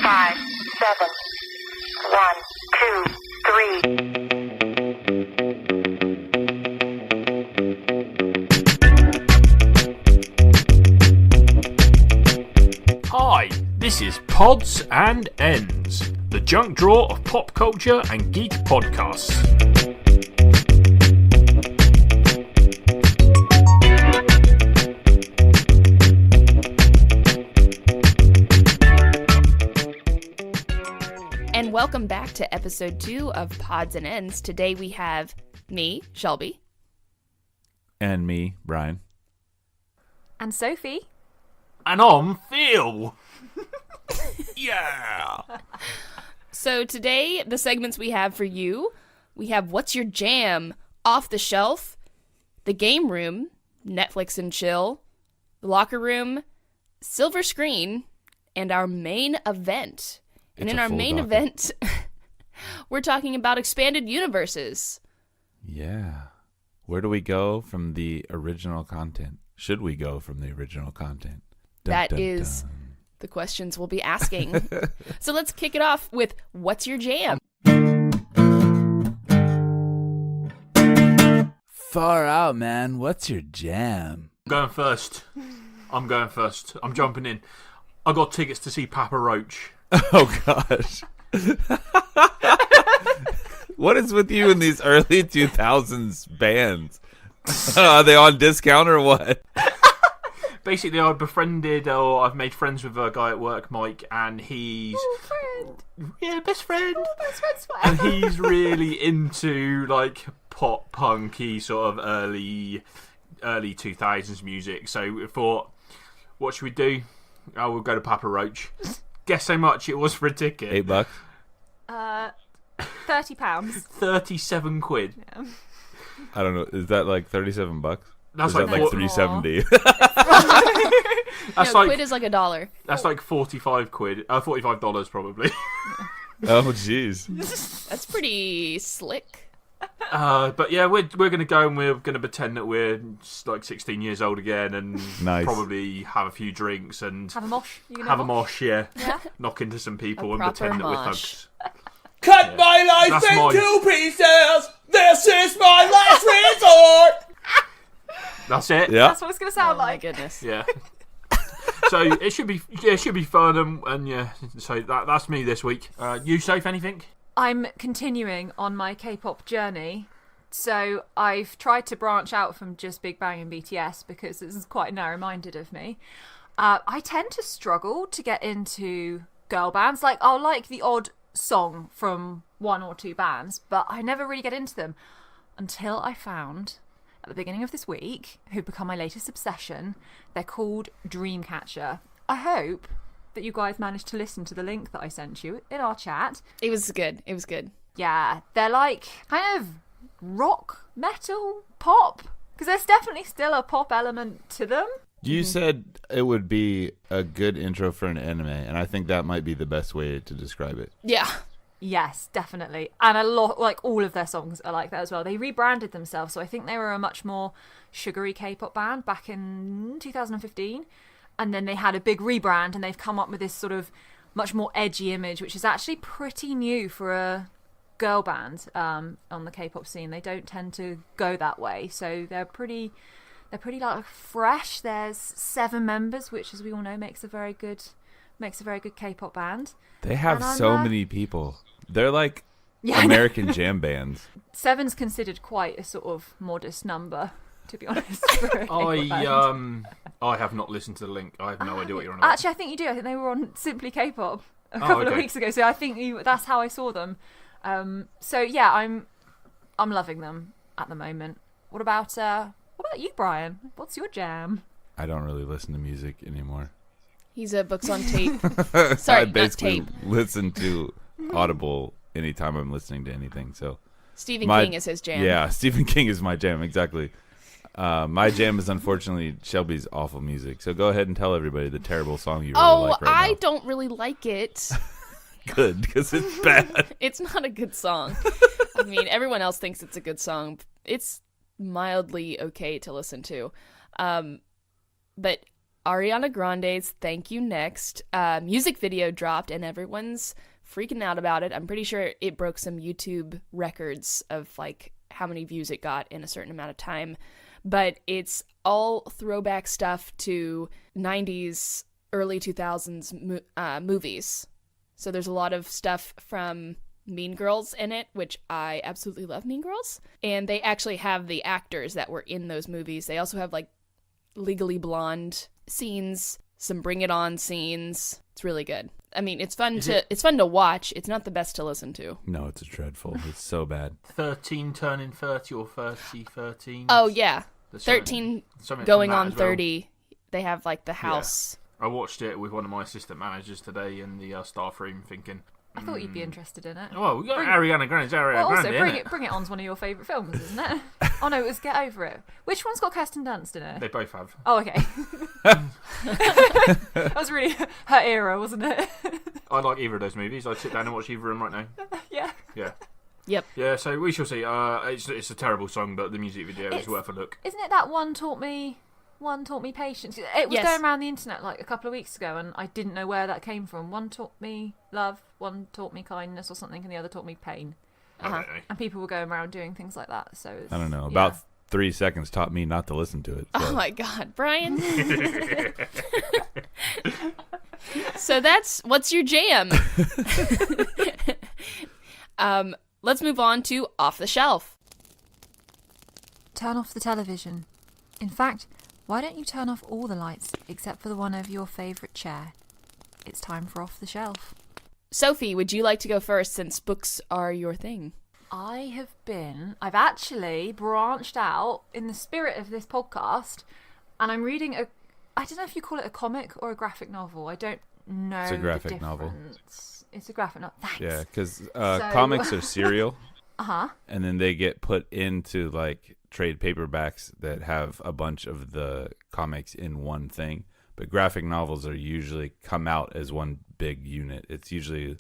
5, 7, 1, 2, 3. Hi, this is Pods and Ends, the junk drawer of pop culture and geek podcasts. And welcome back to episode 2 of Pods and Ends. Today we have me, Shelby. And me, Brian. And Sophie. And I'm Phil. Yeah. So today, the segments we have for you, we have What's Your Jam, Off the Shelf, The Game Room, Netflix and Chill, The Locker Room, Silver Screen, and our main event. And in our main event, we're talking about expanded universes. Yeah. Where do we go from the original content? Should we go from the original content? That is the questions we'll be asking. So let's kick it off with What's Your Jam? Far out, man. What's your jam? I'm going first. I'm jumping in. I got tickets to see Papa Roach. Oh, gosh. What is with you in these early 2000s bands? Are they on discount or what? Basically, I've made friends with a guy at work, Mike, and he's... Oh, friend. Yeah, best friend. Oh, best friend's And he's really into, like, pop, punky, sort of early 2000s music. So we thought, what should we do? Oh, we'll go to Papa Roach. Guess how much it was for a ticket? $8? £30. 37 quid. Yeah. I don't know. Is that like $37? That's Is that like four- $3.70? That's No, like quid is like $1. that's like 45 quid. $45 probably. Oh, jeez. That's pretty slick. But yeah, we're gonna go and we're gonna pretend that we're like 16 years old again and Nice. probably have a few drinks and Have a mosh. You can have a mosh. Yeah, Yeah. knock into some people A and proper pretend that we're mosh. thugs. Cut my life That's mine. into pieces. This is my last resort. That's it. Yeah. That's what it's going to sound Oh my like. goodness. Yeah. So it should be fun and yeah. So that's me this week. You safe anything? I'm continuing on my K-pop journey. So I've tried to branch out from just Big Bang and BTS because this is quite narrow-minded of me. I tend to struggle to get into girl bands. Like, I'll like the odd song from one or two bands, but I never really get into them until I found at the beginning of this week who've become my latest obsession. They're called Dreamcatcher. I hope that you guys managed to listen to the link that I sent you in our chat. It was good. It was good. Yeah, they're like kind of rock, metal, pop, because there's definitely still a pop element to them. You said it would be a good intro for an anime, and I think that might be the best way to describe it. Yeah. Yes, definitely. And a lot, like all of their songs are like that as well. They rebranded themselves, so I think they were a much more sugary K-pop band back in 2015. And then they had a big rebrand, and they've come up with this sort of much more edgy image, which is actually pretty new for a girl band on the K-pop scene. They don't tend to go that way, so they're pretty like fresh. There's 7 members, which, as we all know, makes a very good K-pop band. They have And I'm, so many people. They're like Yeah, I know. American jam bands. 7's considered quite a sort of modest number, to be honest. For a K-pop band. I have not listened to the link. I have no idea what you're on about. Actually, I think you do. I think they were on Simply K-pop a couple of okay. weeks ago, so I think that's how I saw them. So yeah, I'm loving them at the moment. What about you, Brian? What's your jam? I don't really listen to music anymore. He's a books on tape. I Sorry, not basically tape. listen to Audible anytime I'm listening to anything. So Stephen King is his jam. Yeah, Stephen King is my jam, exactly. My jam is unfortunately Shelby's awful music. So go ahead and tell everybody the terrible song you really like right I now. don't really like it. Good, because it's bad. It's not a good song. I mean, everyone else thinks it's a good song. It's mildly okay to listen to. But Ariana Grande's Thank You Next music video dropped, and everyone's freaking out about it. I'm pretty sure it broke some YouTube records of like how many views it got in a certain amount of time. But it's all throwback stuff to 90s, early 2000s movies. So there's a lot of stuff from Mean Girls in it, which I absolutely love Mean Girls. And they actually have the actors that were in those movies. They also have like Legally Blonde scenes, some Bring It On scenes. It's really good. I mean, it's fun to watch. It's not the best to listen to. No, it's dreadful. It's so bad. 13 turning 30 or 30, 13. Oh, yeah. There's 13 something going from that on as well. 30. They have like the house. I watched it with one of my assistant managers today in the staff room thinking, I thought you'd be interested in it. well, we got Ariana Grande's Ariana Well, also, Grande, Bring It On's one of your favourite films, isn't it? Oh no, it was Get Over It. Which one's got Kirsten Dunst in it? They both have. Oh, okay. That was really her era, wasn't it? I like either of those movies. I'd sit down and watch either of them right now. Yeah. Yeah. Yep. Yeah, so we shall see. It's a terrible song, but the music video is worth a look. Isn't it that One Taught Me Patience? It was Yes. going around the internet like a couple of weeks ago, and I didn't know where that came from. One taught me love, one taught me kindness or something, and the other taught me pain. I don't know. And people were going around doing things like that. So it's, I don't know. yeah. About 3 seconds taught me not to listen to it. So. Oh my God, Brian. So that's what's your jam? Let's move on to Off the Shelf. Turn off the television. In fact, why don't you turn off all the lights except for the one over your favourite chair? It's time for Off the Shelf. Sophie, would you like to go first since books are your thing? I've actually branched out in the spirit of this podcast, and I'm reading I don't know if you call it a comic or a graphic novel. I don't know. It's a graphic the novel. difference. It's a graphic novel. Thanks. Yeah, because comics are serial. Uh-huh. And then they get put into like trade paperbacks that have a bunch of the comics in one thing. But graphic novels are usually come out as one big unit. It's usually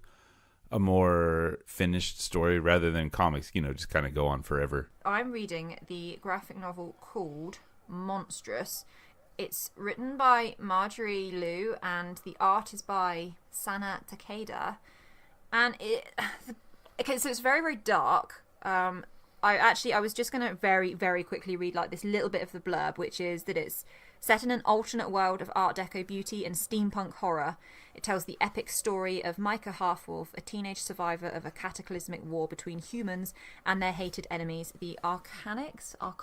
a more finished story rather than comics, just kind of go on forever. I'm reading the graphic novel called Monstrous. It's written by Marjorie Liu and the art is by Sana Takeda. And so it's very, very dark. I was just going to very, very quickly read like this little bit of the blurb, which is that it's set in an alternate world of Art Deco beauty and steampunk horror. It tells the epic story of Micah Halfwolf, a teenage survivor of a cataclysmic war between humans and their hated enemies, the Arcanics? I'm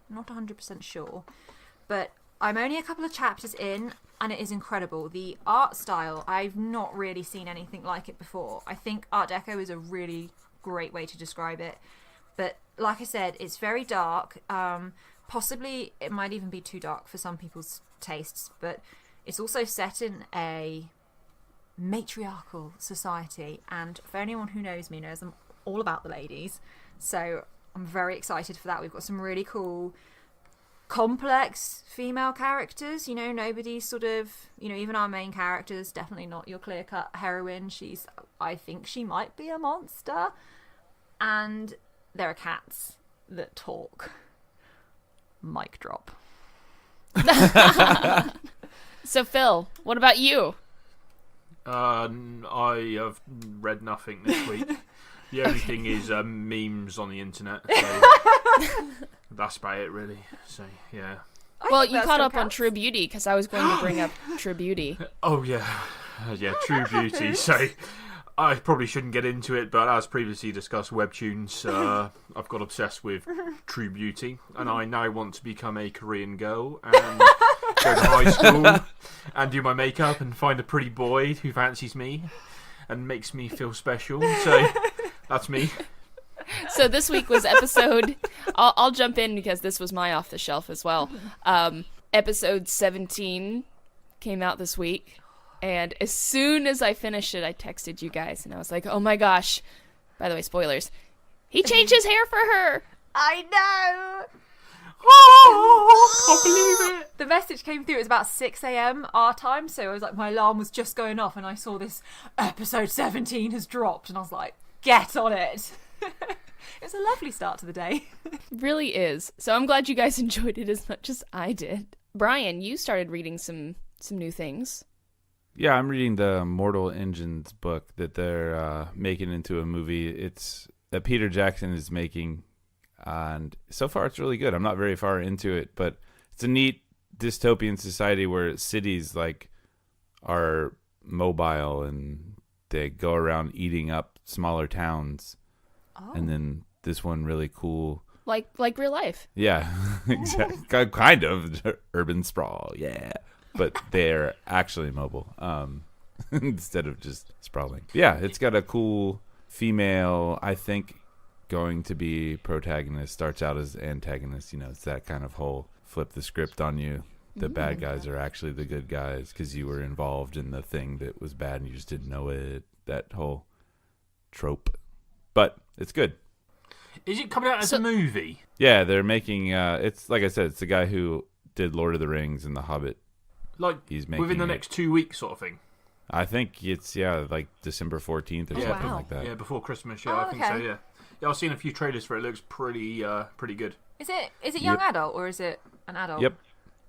not 100% sure. But I'm only a couple of chapters in, and it is incredible. The art style, I've not really seen anything like it before. I think Art Deco is a really great way to describe it. But like I said, it's very dark. Possibly it might even be too dark for some people's tastes, but it's also set in a matriarchal society, and for anyone who knows me knows I'm all about the ladies, so I'm very excited for that. We've got some really cool complex female characters, nobody's sort of, even our main character's definitely not your clear-cut heroine. I think she might be a monster, and there are cats that talk. Mic drop. So Phil, what about you? I have read nothing this week. The only thing is memes on the internet. So that's about it, really. So yeah. Well, you caught up on True Beauty because I was going to bring up True Beauty. Oh yeah, True Beauty. So I probably shouldn't get into it, but as previously discussed, Webtoons, I've got obsessed with True Beauty, and I now want to become a Korean girl and go to high school and do my makeup and find a pretty boy who fancies me and makes me feel special. So that's me. So this week was episode... I'll jump in because this was my off the shelf as well. Episode 17 came out this week. And as soon as I finished it, I texted you guys. And I was like, oh my gosh. By the way, spoilers. He changed his hair for her. I know. Oh, I can't believe it. The message came through. It was about 6 a.m. our time. So I was like, my alarm was just going off. And I saw this episode 17 has dropped. And I was like, get on it. It was a lovely start to the day. Really is. So I'm glad you guys enjoyed it as much as I did. Brian, you started reading some new things. Yeah, I'm reading the Mortal Engines book that they're making into a movie. It's that Peter Jackson is making, and so far it's really good. I'm not very far into it, but it's a neat dystopian society where cities like are mobile and they go around eating up smaller towns. Oh. And then this one really cool, Like real life. yeah, exactly, kind of urban sprawl, yeah, but they're actually mobile instead of just sprawling. Yeah, it's got a cool female, I think, going to be protagonist, starts out as antagonist. You know, it's that kind of whole flip the script on you. The bad guys are actually the good guys because you were involved in the thing that was bad and you just didn't know it. That whole trope. But it's good. Is it coming out as a movie? Yeah, they're making, it's like I said, it's the guy who did Lord of the Rings and The Hobbit. Like He's making within the it. next 2 weeks sort of thing? I think it's, like December 14th or something wow. like that. Yeah, before Christmas. Yeah, Oh, I think so, okay. yeah. Yeah, I've seen a few trailers for it. It looks pretty good. Is it young adult or is it an adult? Yep.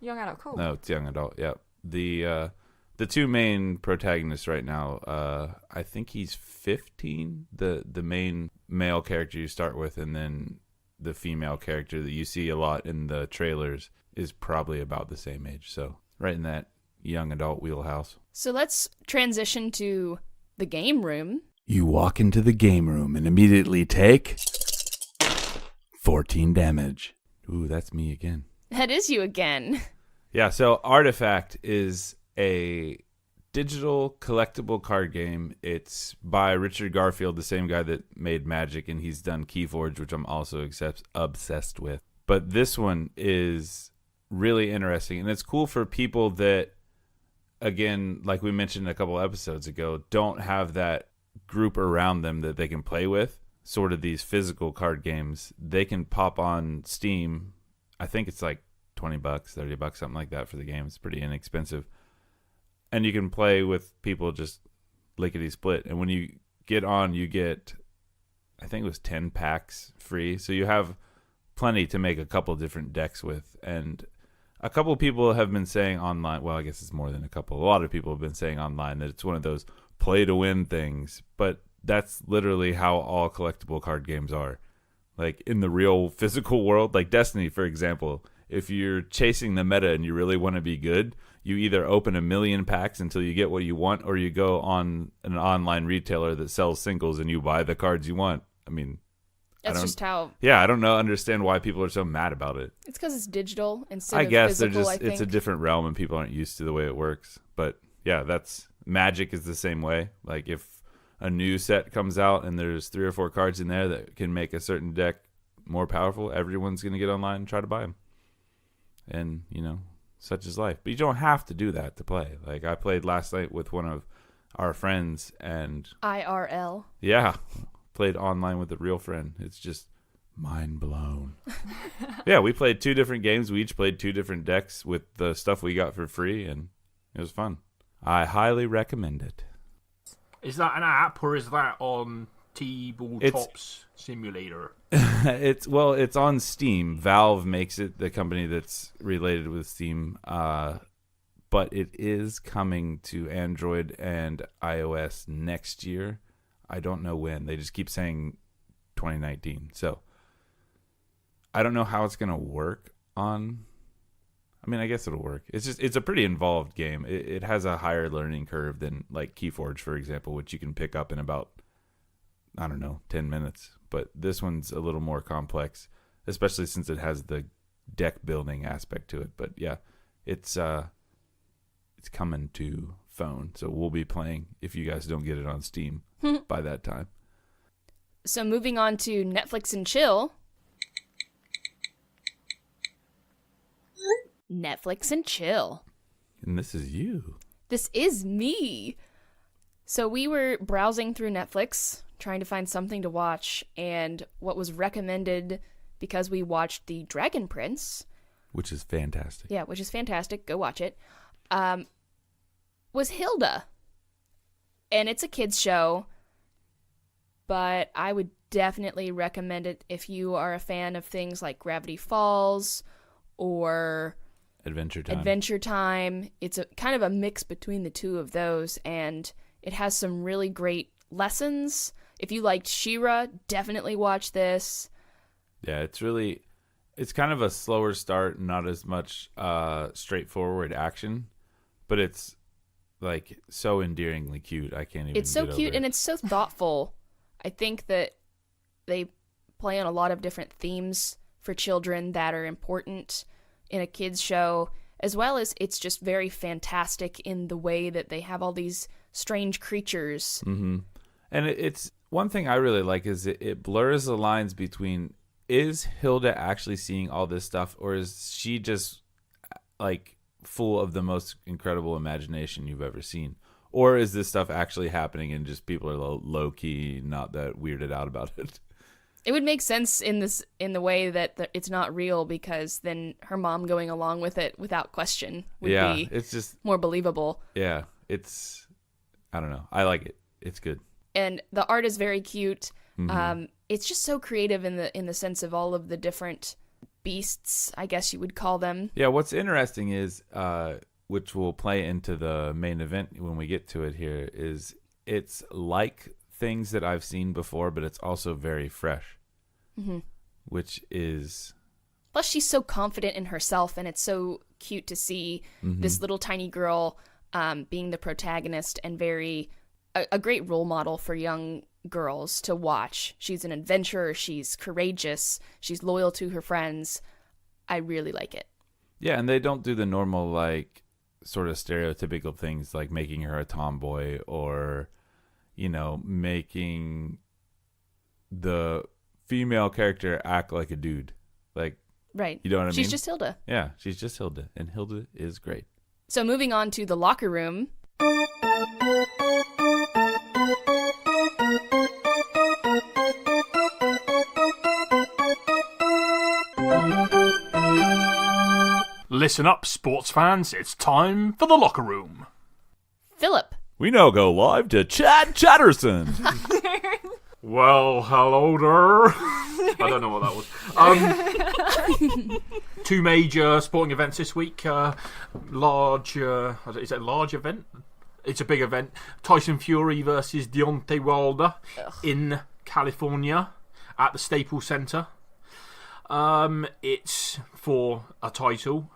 Young adult, cool. No, it's young adult. Yep. The two main protagonists right now, I think he's 15, the main male character you start with, and then the female character that you see a lot in the trailers is probably about the same age. So right in that young adult wheelhouse. So let's transition to the game room. You walk into the game room and immediately take 14 damage. Ooh, that's me again. That is you again. Yeah, so Artifact is a digital collectible card game. It's by Richard Garfield, the same guy that made Magic, and he's done Keyforge, which I'm also obsessed with. But this one is really interesting, and it's cool for people that, again, like we mentioned a couple episodes ago, don't have that group around them that they can play with. Sort of these physical card games, they can pop on Steam. I think it's like $20, $30, something like that for the game. It's pretty inexpensive. And you can play with people just lickety split. And when you get on, you get, I think it was 10 packs free. So you have plenty to make a couple different decks with. And a couple of people have been saying online, well, I guess it's more than a couple. A lot of people have been saying online that it's one of those play to win things. But that's literally how all collectible card games are. Like in the real physical world, like Destiny, for example, if you're chasing the meta and you really want to be good, you either open 1 million packs until you get what you want, or you go on an online retailer that sells singles and you buy the cards you want. I mean, That's just how. Yeah, I don't understand why people are so mad about it. It's because it's digital instead I of guess physical, I think. it's a different realm and people aren't used to the way it works. But yeah, that's Magic is the same way. Like if a new set comes out and there's 3 or 4 cards in there that can make a certain deck more powerful, everyone's going to get online and try to buy them. And, such is life. But you don't have to do that to play. Like I played last night with one of our friends and IRL. yeah, played online with a real friend. It's just mind blown. Yeah, we played 2 different games. We each played 2 different decks with the stuff we got for free, and it was fun. I highly recommend it. Is that an app or is that on Tops Simulator? It's on Steam. Valve makes it, the company that's related with Steam. But it is coming to Android and iOS next year. I don't know when. They just keep saying 2019. So I don't know how it's going to work on. I mean, I guess it'll work. It's a pretty involved game. It has a higher learning curve than like Keyforge, for example, which you can pick up in about, 10 minutes. But this one's a little more complex, especially since it has the deck building aspect to it. But yeah, it's coming to phone. So we'll be playing if you guys don't get it on Steam by that time. So moving on to Netflix and chill. Netflix and chill. And this is you. This is me. So we were browsing through Netflix, trying to find something to watch, and what was recommended, because we watched The Dragon Prince. Which is fantastic. Yeah, which is fantastic. Go watch it. Was Hilda. And it's a kid's show, but I would definitely recommend it if you are a fan of things like Gravity Falls or Adventure Time. It's a kind of a mix between the two of those, and it has some really great lessons. If you liked She-Ra, definitely watch this. Yeah, it's kind of a slower start, not as much straightforward action, but it's like so endearingly cute. I can't even. It's so get cute over and it. it's so thoughtful. I think that they play on a lot of different themes for children that are important in a kids show, as well as it's just very fantastic in the way that they have all these strange creatures. Mm-hmm. And it's one thing I really like is it blurs the lines between, is Hilda actually seeing all this stuff, or is she just like full of the most incredible imagination you've ever seen? Or is this stuff actually happening and just people are low key, not that weirded out about it? It would make sense in the way that it's not real, because then her mom going along with it without question would be it's just more believable. Yeah, I don't know. I like it. It's good. And the art is very cute. Mm-hmm. It's just so creative in the sense of all of the different beasts, I guess you would call them. Yeah, what's interesting is, which will play into the main event when we get to it here, is it's like things that I've seen before, but it's also very fresh, which is... Plus, she's so confident in herself, and it's so cute to see this little tiny girl being the protagonist and a great role model for young girls to watch. She's an adventurer, she's courageous, she's loyal to her friends. I really like it. Yeah, and they don't do the normal, like, sort of stereotypical things like making her a tomboy or, making the female character act like a dude. Like, right. You know what I mean? She's just Hilda. Yeah, she's just Hilda, and Hilda is great. So moving on to the locker room. Listen up, sports fans. It's time for the locker room. Philip. We now go live to Chad Chatterson. Well, hello there. I don't know what that was. Two major sporting events this week. Is it a large event? It's a big event. Tyson Fury versus Deontay Wilder in California at the Staples Center. It's for a title,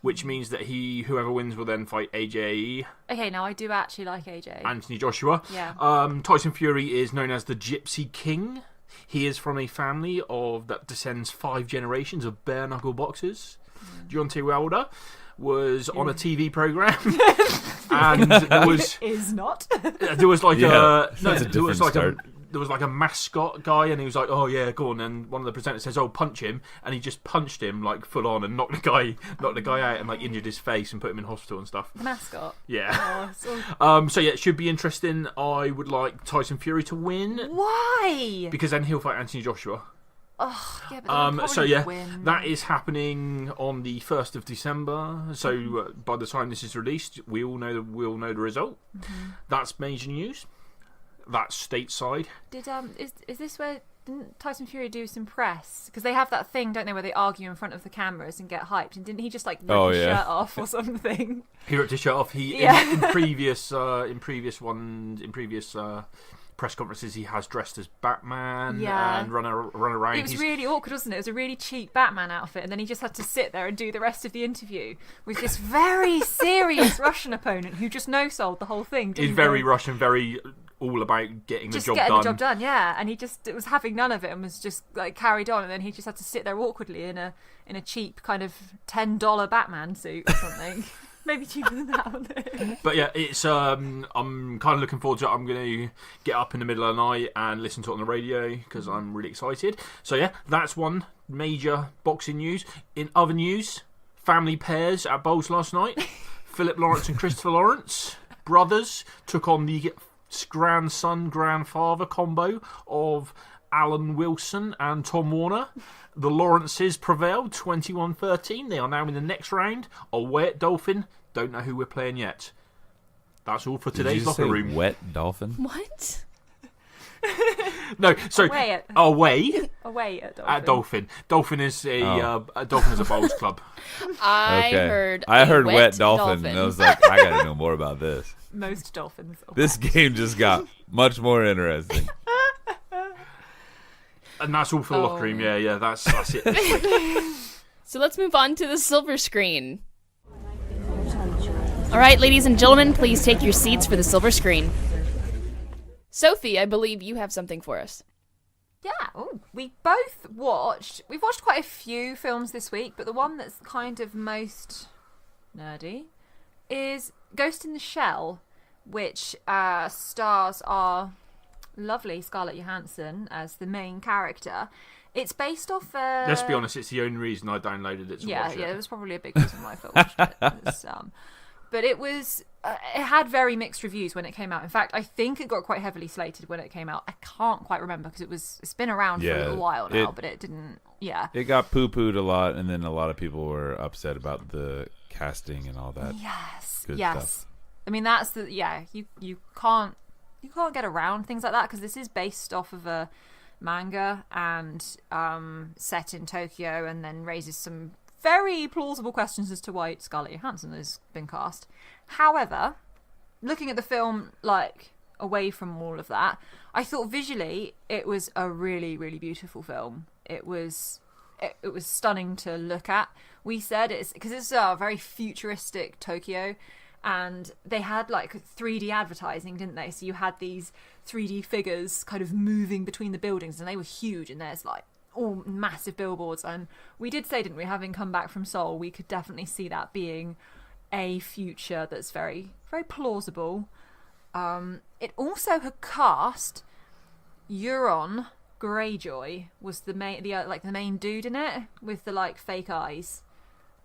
which means that whoever wins will then fight AJ. Okay, now I do actually like AJ. Anthony Joshua. Yeah. Tyson Fury is known as the Gypsy King. He is from a family that descends 5 generations of bare knuckle boxers. Deontay Wilder was on a TV program, and there was like a mascot guy, and he was like, "Oh yeah, go on." And one of the presenters says, "Oh, punch him," and he just punched him like full on and knocked the guy out and like injured his face and put him in hospital and stuff. The mascot. Yeah. Oh, So yeah, it should be interesting. I would like Tyson Fury to win. Why? Because then he'll fight Anthony Joshua. Oh, yeah, but win. That is happening on the 1st of December. So by the time this is released, we'll know the result. That's major news. That's stateside. Is this where didn't Tyson Fury do some press? Because they have that thing, don't they, where they argue in front of the cammers and get hyped. And didn't he just like rip his shirt off or something? He ripped his shirt off. In previous press conferences, he has dressed as Batman and run around. It was really awkward, wasn't it? It was a really cheap Batman outfit, and then he just had to sit there and do the rest of the interview with this very serious Russian opponent who just no-sold the whole thing. He's very Russian, very all about getting the job done. Yeah, and it was having none of it and was just like carried on, and then he just had to sit there awkwardly in a cheap kind of $10 Batman suit or something. Maybe cheaper than that one. But yeah, it's I'm kind of looking forward to it. I'm going to get up in the middle of the night and listen to it on the radio because I'm really excited. So yeah, that's one major boxing news. In other news, family pairs at bowls last night. Philip Lawrence and Christopher Lawrence, brothers, took on the grandson-grandfather combo of Alan Wilson and Tom Warner. The Lawrences prevailed 21-13. They are now in the next round. Away at Dolphin. Don't know who we're playing yet. That's all for today's locker room. Wet Dolphin? What? No, so Away at- away Away at Dolphin. at Dolphin. Dolphin is a Dolphin is a bowls club. I I heard wet wet dolphin, and I was like, I gotta know more about this. Most dolphins. Are This wet. game just got much more interesting. And that's all for the locker room. Yeah, that's it. So let's move on to the silver screen. All right, ladies and gentlemen, please take your seats for the silver screen. Sophie, I believe you have something for us. Yeah, we've watched quite a few films this week, but the one that's kind of most nerdy is Ghost in the Shell, which stars our lovely Scarlett Johansson as the main character. It's based off Let's be honest, it's the only reason I downloaded it to watch it. Yeah, it was probably a big reason why I watched it. But it was it had very mixed reviews when it came out. In fact, I think it got quite heavily slated when it came out. I can't quite remember because it's been around for a little while now, but it didn't. Yeah, it got poo-pooed a lot, and then a lot of people were upset about the casting and all that. Yes, good yes. stuff. I mean, that's the you can't get around things like that because this is based off of a manga and set in Tokyo, and then raises some very plausible questions as to why Scarlett Johansson has been cast. However, looking at the film like away from all of that, I thought visually it was a really, really beautiful film. It was stunning to look at. We said it's because it's a very futuristic Tokyo, and they had like 3D advertising, didn't they? So you had these 3D figures kind of moving between the buildings, and they were huge, and there's like all massive billboards. And we did say, didn't we, having come back from Seoul, we could definitely see that being a future that's very, very plausible. It also had cast Euron Greyjoy was the main dude in it with the like fake eyes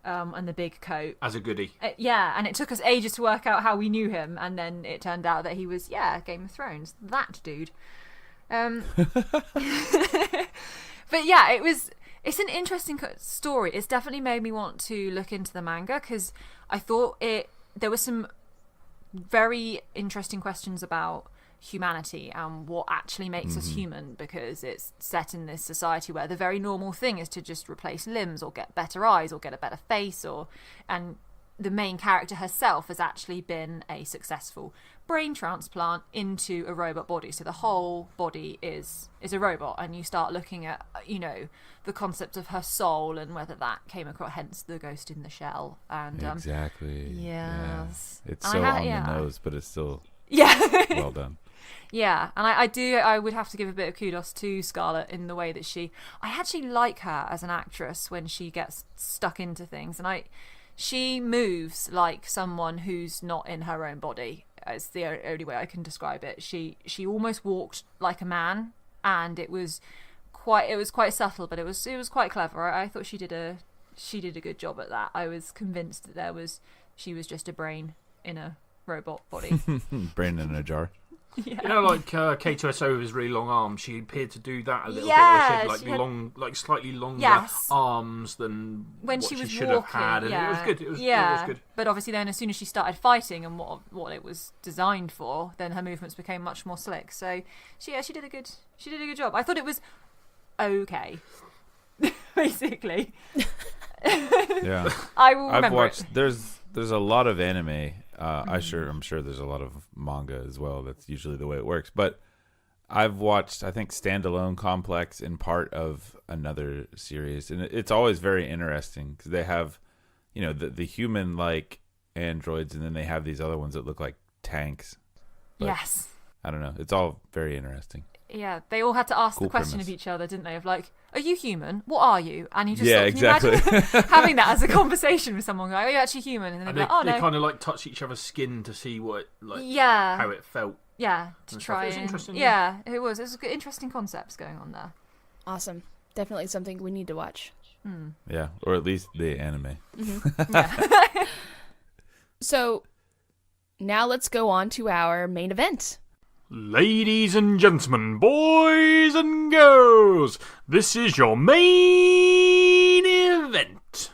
and the big coat As a goodie. Yeah, and it took us ages to work out how we knew him, and then it turned out that he was Game of Thrones, that dude. But yeah, it's an interesting story. It's definitely made me want to look into the manga because I thought there were some very interesting questions about humanity and what actually makes us human, because it's set in this society where the very normal thing is to just replace limbs or get better eyes or get a better face, and the main character herself has actually been a successful brain transplant into a robot body, so the whole body is a robot, and you start looking at the concept of her soul and whether that came across, hence the Ghost in the Shell. And Exactly. Yes. Yeah. It's so on the nose, but it's still well done. Yeah, and I would have to give a bit of kudos to Scarlett in the way that I actually like her as an actress when she gets stuck into things, and she moves like someone who's not in her own body. It's the only way I can describe it. She almost walked like a man, and it was quite subtle, but it was quite clever. I thought she did a good job at that. I was convinced that she was just a brain in a robot body. Brain in a jar. Yeah. Like K2SO with his really long arms, she appeared to do that a little bit. Where she had slightly longer arms than when what she was should walking, have had, and it was good. It was good. But obviously, then as soon as she started fighting and what it was designed for, then her movements became much more slick. So she did a good job. I thought it was okay, basically. Yeah, I will remember. I've watched. There's a lot of anime. I'm sure there's a lot of manga as well. That's usually the way it works. But I've watched, I think, Standalone Complex in part of another series, and it's always very interesting because they have, the human-like androids, and then they have these other ones that look like tanks. But yes. I don't know. It's all very interesting. Yeah, they all had to ask the question of each other, didn't they? Of like, are you human? What are you? And you just exactly. Can you imagine having that as a conversation with someone? Like, are you actually human? And then they'd be like, oh, they no. kind of like touch each other's skin to see what how it felt. Yeah, to try. It was interesting. Yeah, it was. It was good, interesting concepts going on there. Awesome. Definitely something we need to watch. Yeah, or at least the anime. Yeah. So now let's go on to our main event. Ladies and gentlemen, boys and girls, this is your main event.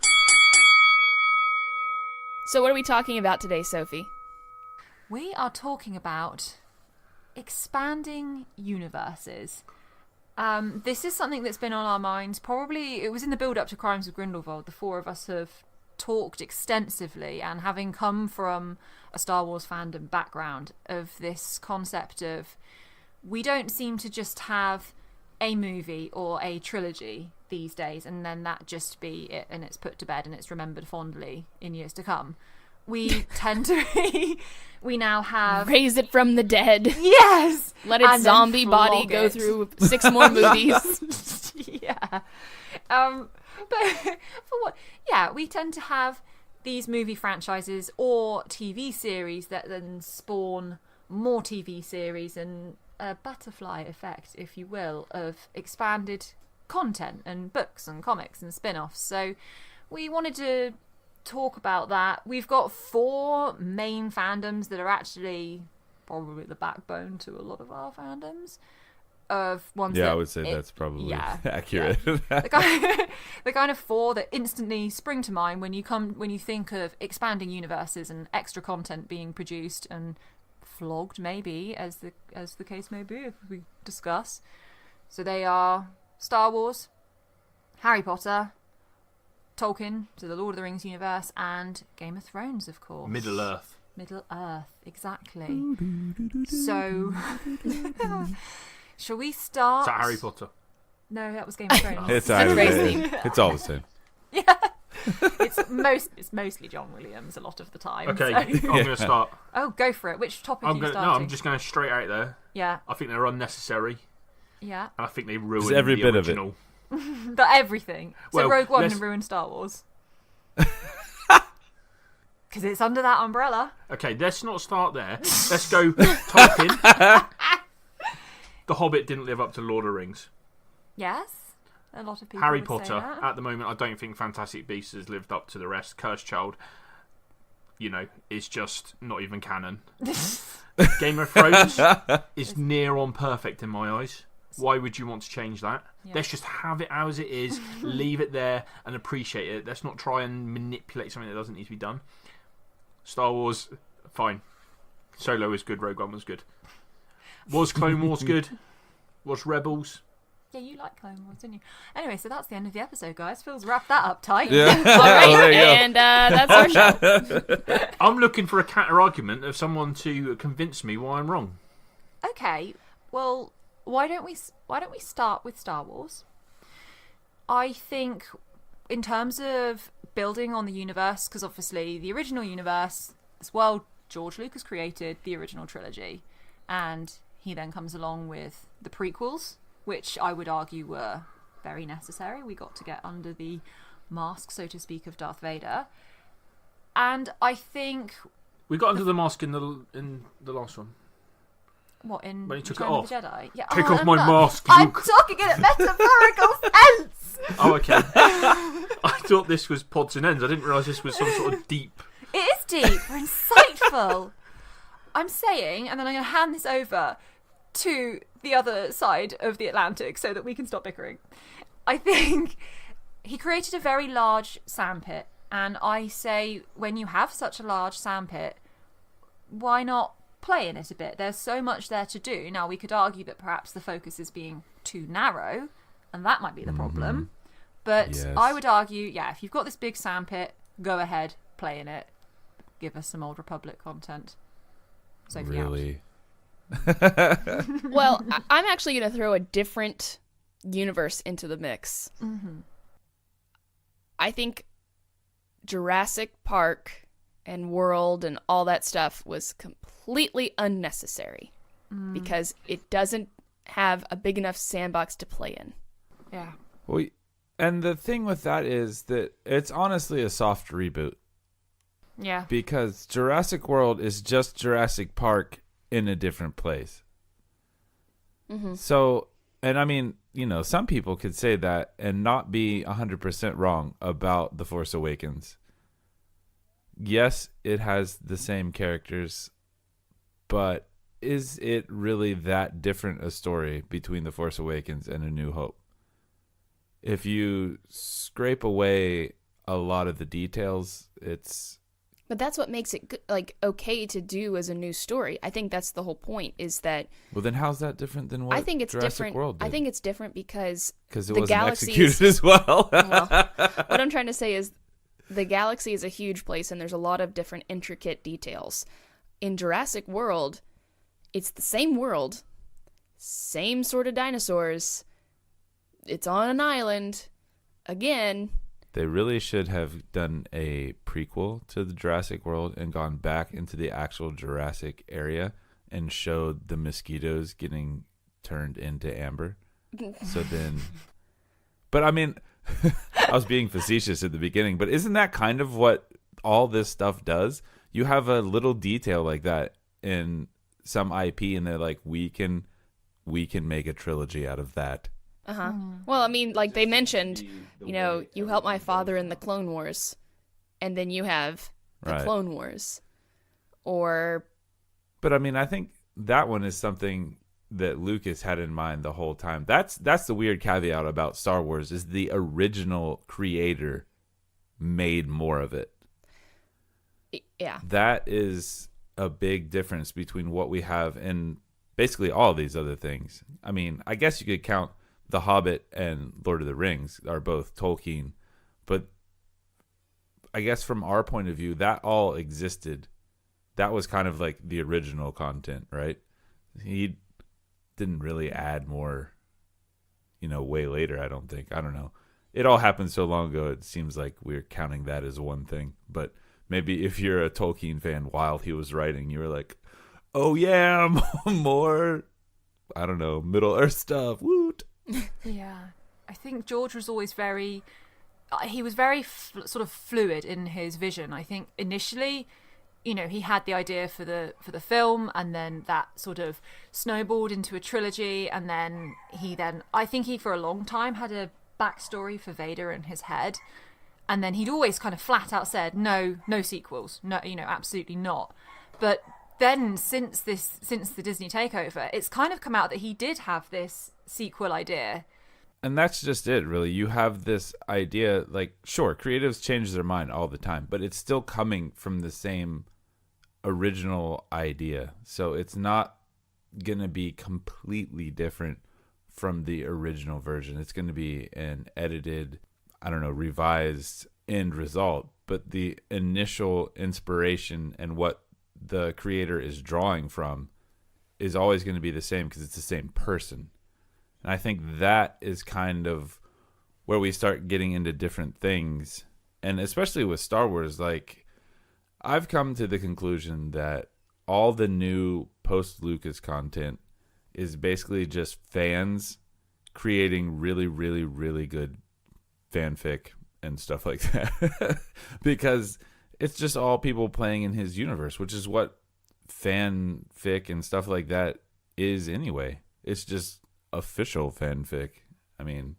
So what are we talking about today, Sophie? We are talking about expanding universes. This is something that's been on our minds. Probably it was in the build-up to Crimes of Grindelwald. The four of us have talked extensively, and having come from a Star Wars fandom background, of this concept of we don't seem to just have a movie or a trilogy these days and then that just be it and it's put to bed and it's remembered fondly in years to come. We tend to we now have Raise it from the dead. yes, Let its and then zombie body flog go it. through 6 more movies. Yeah. But for what? Yeah, we tend to have these movie franchises or TV series that then spawn more TV series and a butterfly effect, if you will, of expanded content and books and comics and spin-offs. So we wanted to talk about that. We've got 4 main fandoms that are actually probably the backbone to a lot of our fandoms. Of ones Yeah, that I would say that's probably accurate. Yeah. The kind of 4 that instantly spring to mind when you think of expanding universes and extra content being produced and flogged, maybe as the case may be, if we discuss. So they are Star Wars, Harry Potter, Tolkien, so the Lord of the Rings universe, and Game of Thrones, of course. Middle Earth. Middle Earth, exactly. So, shall we start? Is that Harry Potter? No, that was Game of Thrones. It's That's either racing. way. It's all the same. Yeah. It's mostly John Williams a lot of the time. Okay, so- I'm going to start. Oh, go for it. Which topic are you starting? No, I'm just going to straight out there. Yeah, I think they're unnecessary, yeah. and I think they ruined every the bit of it. original. But everything. So Well, Rogue One let's- and ruined Star Wars. Because it's under that umbrella. Okay, let's not start there. Let's go Tolkien. The Hobbit didn't live up to Lord of the Rings. Yes. A lot of people Harry would say Potter, that. at the moment, I don't think Fantastic Beasts has lived up to the rest. Cursed Child, is just not even canon. Game of Thrones is near on perfect in my eyes. Why would you want to change that? Yeah. Let's just have it as it is, leave it there, and appreciate it. Let's not try and manipulate something that doesn't need to be done. Star Wars, fine. Solo is good, Rogue One was good. Was Clone Wars good? Was Rebels? Yeah, you like Clone Wars, didn't you? Anyway, so that's the end of the episode, guys. Phil's wrapped that up tight. Yeah. All right, There you go. and that's our show. I'm looking for a counter argument of someone to convince me why I'm wrong. Okay, well, why don't we start with Star Wars? I think in terms of building on the universe, because obviously the original universe, this world George Lucas created, the original trilogy, and he then comes along with the prequels, which I would argue were very necessary. We got to get under the mask, so to speak, of Darth Vader. And I think... We got under the mask in the last one. What, in When he took Return it of the Jedi? Yeah. Take oh, off my and mask, I'm Luke. talking in a metaphorical sense! Oh, okay. I thought this was Pods and Ends. I didn't realise this was some sort of deep... It is deep. We're insightful. I'm saying, and then I'm going to hand this over to the other side of the Atlantic so that we can stop bickering. I think he created a very large sandpit, and I say when you have such a large sandpit, why not play in it a bit? There's so much there to do. Now, we could argue that perhaps the focus is being too narrow, and that might be the problem. But Yes. I would argue, yeah, if you've got this big sandpit, go ahead, play in it. Give us some Old Republic content. Sophie out. Really? Well, I'm actually going to throw a different universe into the mix. Mm-hmm. I think Jurassic Park and World and all that stuff was completely unnecessary because it doesn't have a big enough sandbox to play in. Yeah. Well, and the thing with that is that it's honestly a soft reboot Yeah. because Jurassic World is just Jurassic Park in a different place. Mm-hmm. So, and I mean, some people could say that and not be 100% wrong about The Force Awakens. Yes, it has the same characters, but is it really that different a story between The Force Awakens and A New Hope? If you scrape away a lot of the details, it's But that's what makes it like okay to do as a new story. I think that's the whole point. Is that Well, then how's that different than what I think it's Jurassic different. World did? I think it's different because it the wasn't galaxy executed is, as well. well, what I'm trying to say is the galaxy is a huge place and there's a lot of different intricate details. In Jurassic World, it's the same world, same sort of dinosaurs. It's on an island. Again, They really should have done a prequel to the Jurassic World and gone back into the actual Jurassic area and showed the mosquitoes getting turned into amber. So then, but I mean, I was being facetious at the beginning, but isn't that kind of what all this stuff does? You have a little detail like that in some IP and they're like, we can make a trilogy out of that. uh-huh. Well, I mean, like they mentioned, you know, you helped my father in the Clone Wars, and then you have the Right. Clone Wars. Or, But I mean, I think that one is something that Lucas had in mind the whole time. That's the weird caveat about Star Wars is the original creator made more of it. yeah. That is a big difference between what we have in basically all these other things. I mean, I guess you could count The Hobbit and Lord of the Rings are both Tolkien, but I guess from our point of view, that all existed. That was kind of like the original content, right? He didn't really add more, way later, I don't think. I don't know. It all happened so long ago, it seems like we're counting that as one thing. But maybe if you're a Tolkien fan while he was writing, you were like, oh yeah, more, I don't know, Middle-earth stuff. Woot. Yeah, I think George was always very sort of fluid in his vision. I think initially, he had the idea for the film, and then that sort of snowballed into a trilogy, and then I think he for a long time had a backstory for Vader in his head, and then he'd always kind of flat out said no sequels, no, absolutely not. But then since the Disney takeover, it's kind of come out that he did have this sequel idea. And that's just it, really. You have this idea, like, sure, creatives change their mind all the time, but it's still coming from the same original idea. So it's not going to be completely different from the original version. It's going to be an edited, I don't know, revised end result. But the initial inspiration and what the creator is drawing from is always going to be the same because it's the same person. And I think that is kind of where we start getting into different things. And especially with Star Wars, like, I've come to the conclusion that all the new post-Lucas content is basically just fans creating really, really, really good fanfic and stuff like that. Because it's just all people playing in his universe, which is what fanfic and stuff like that is anyway. It's just official fanfic. I mean,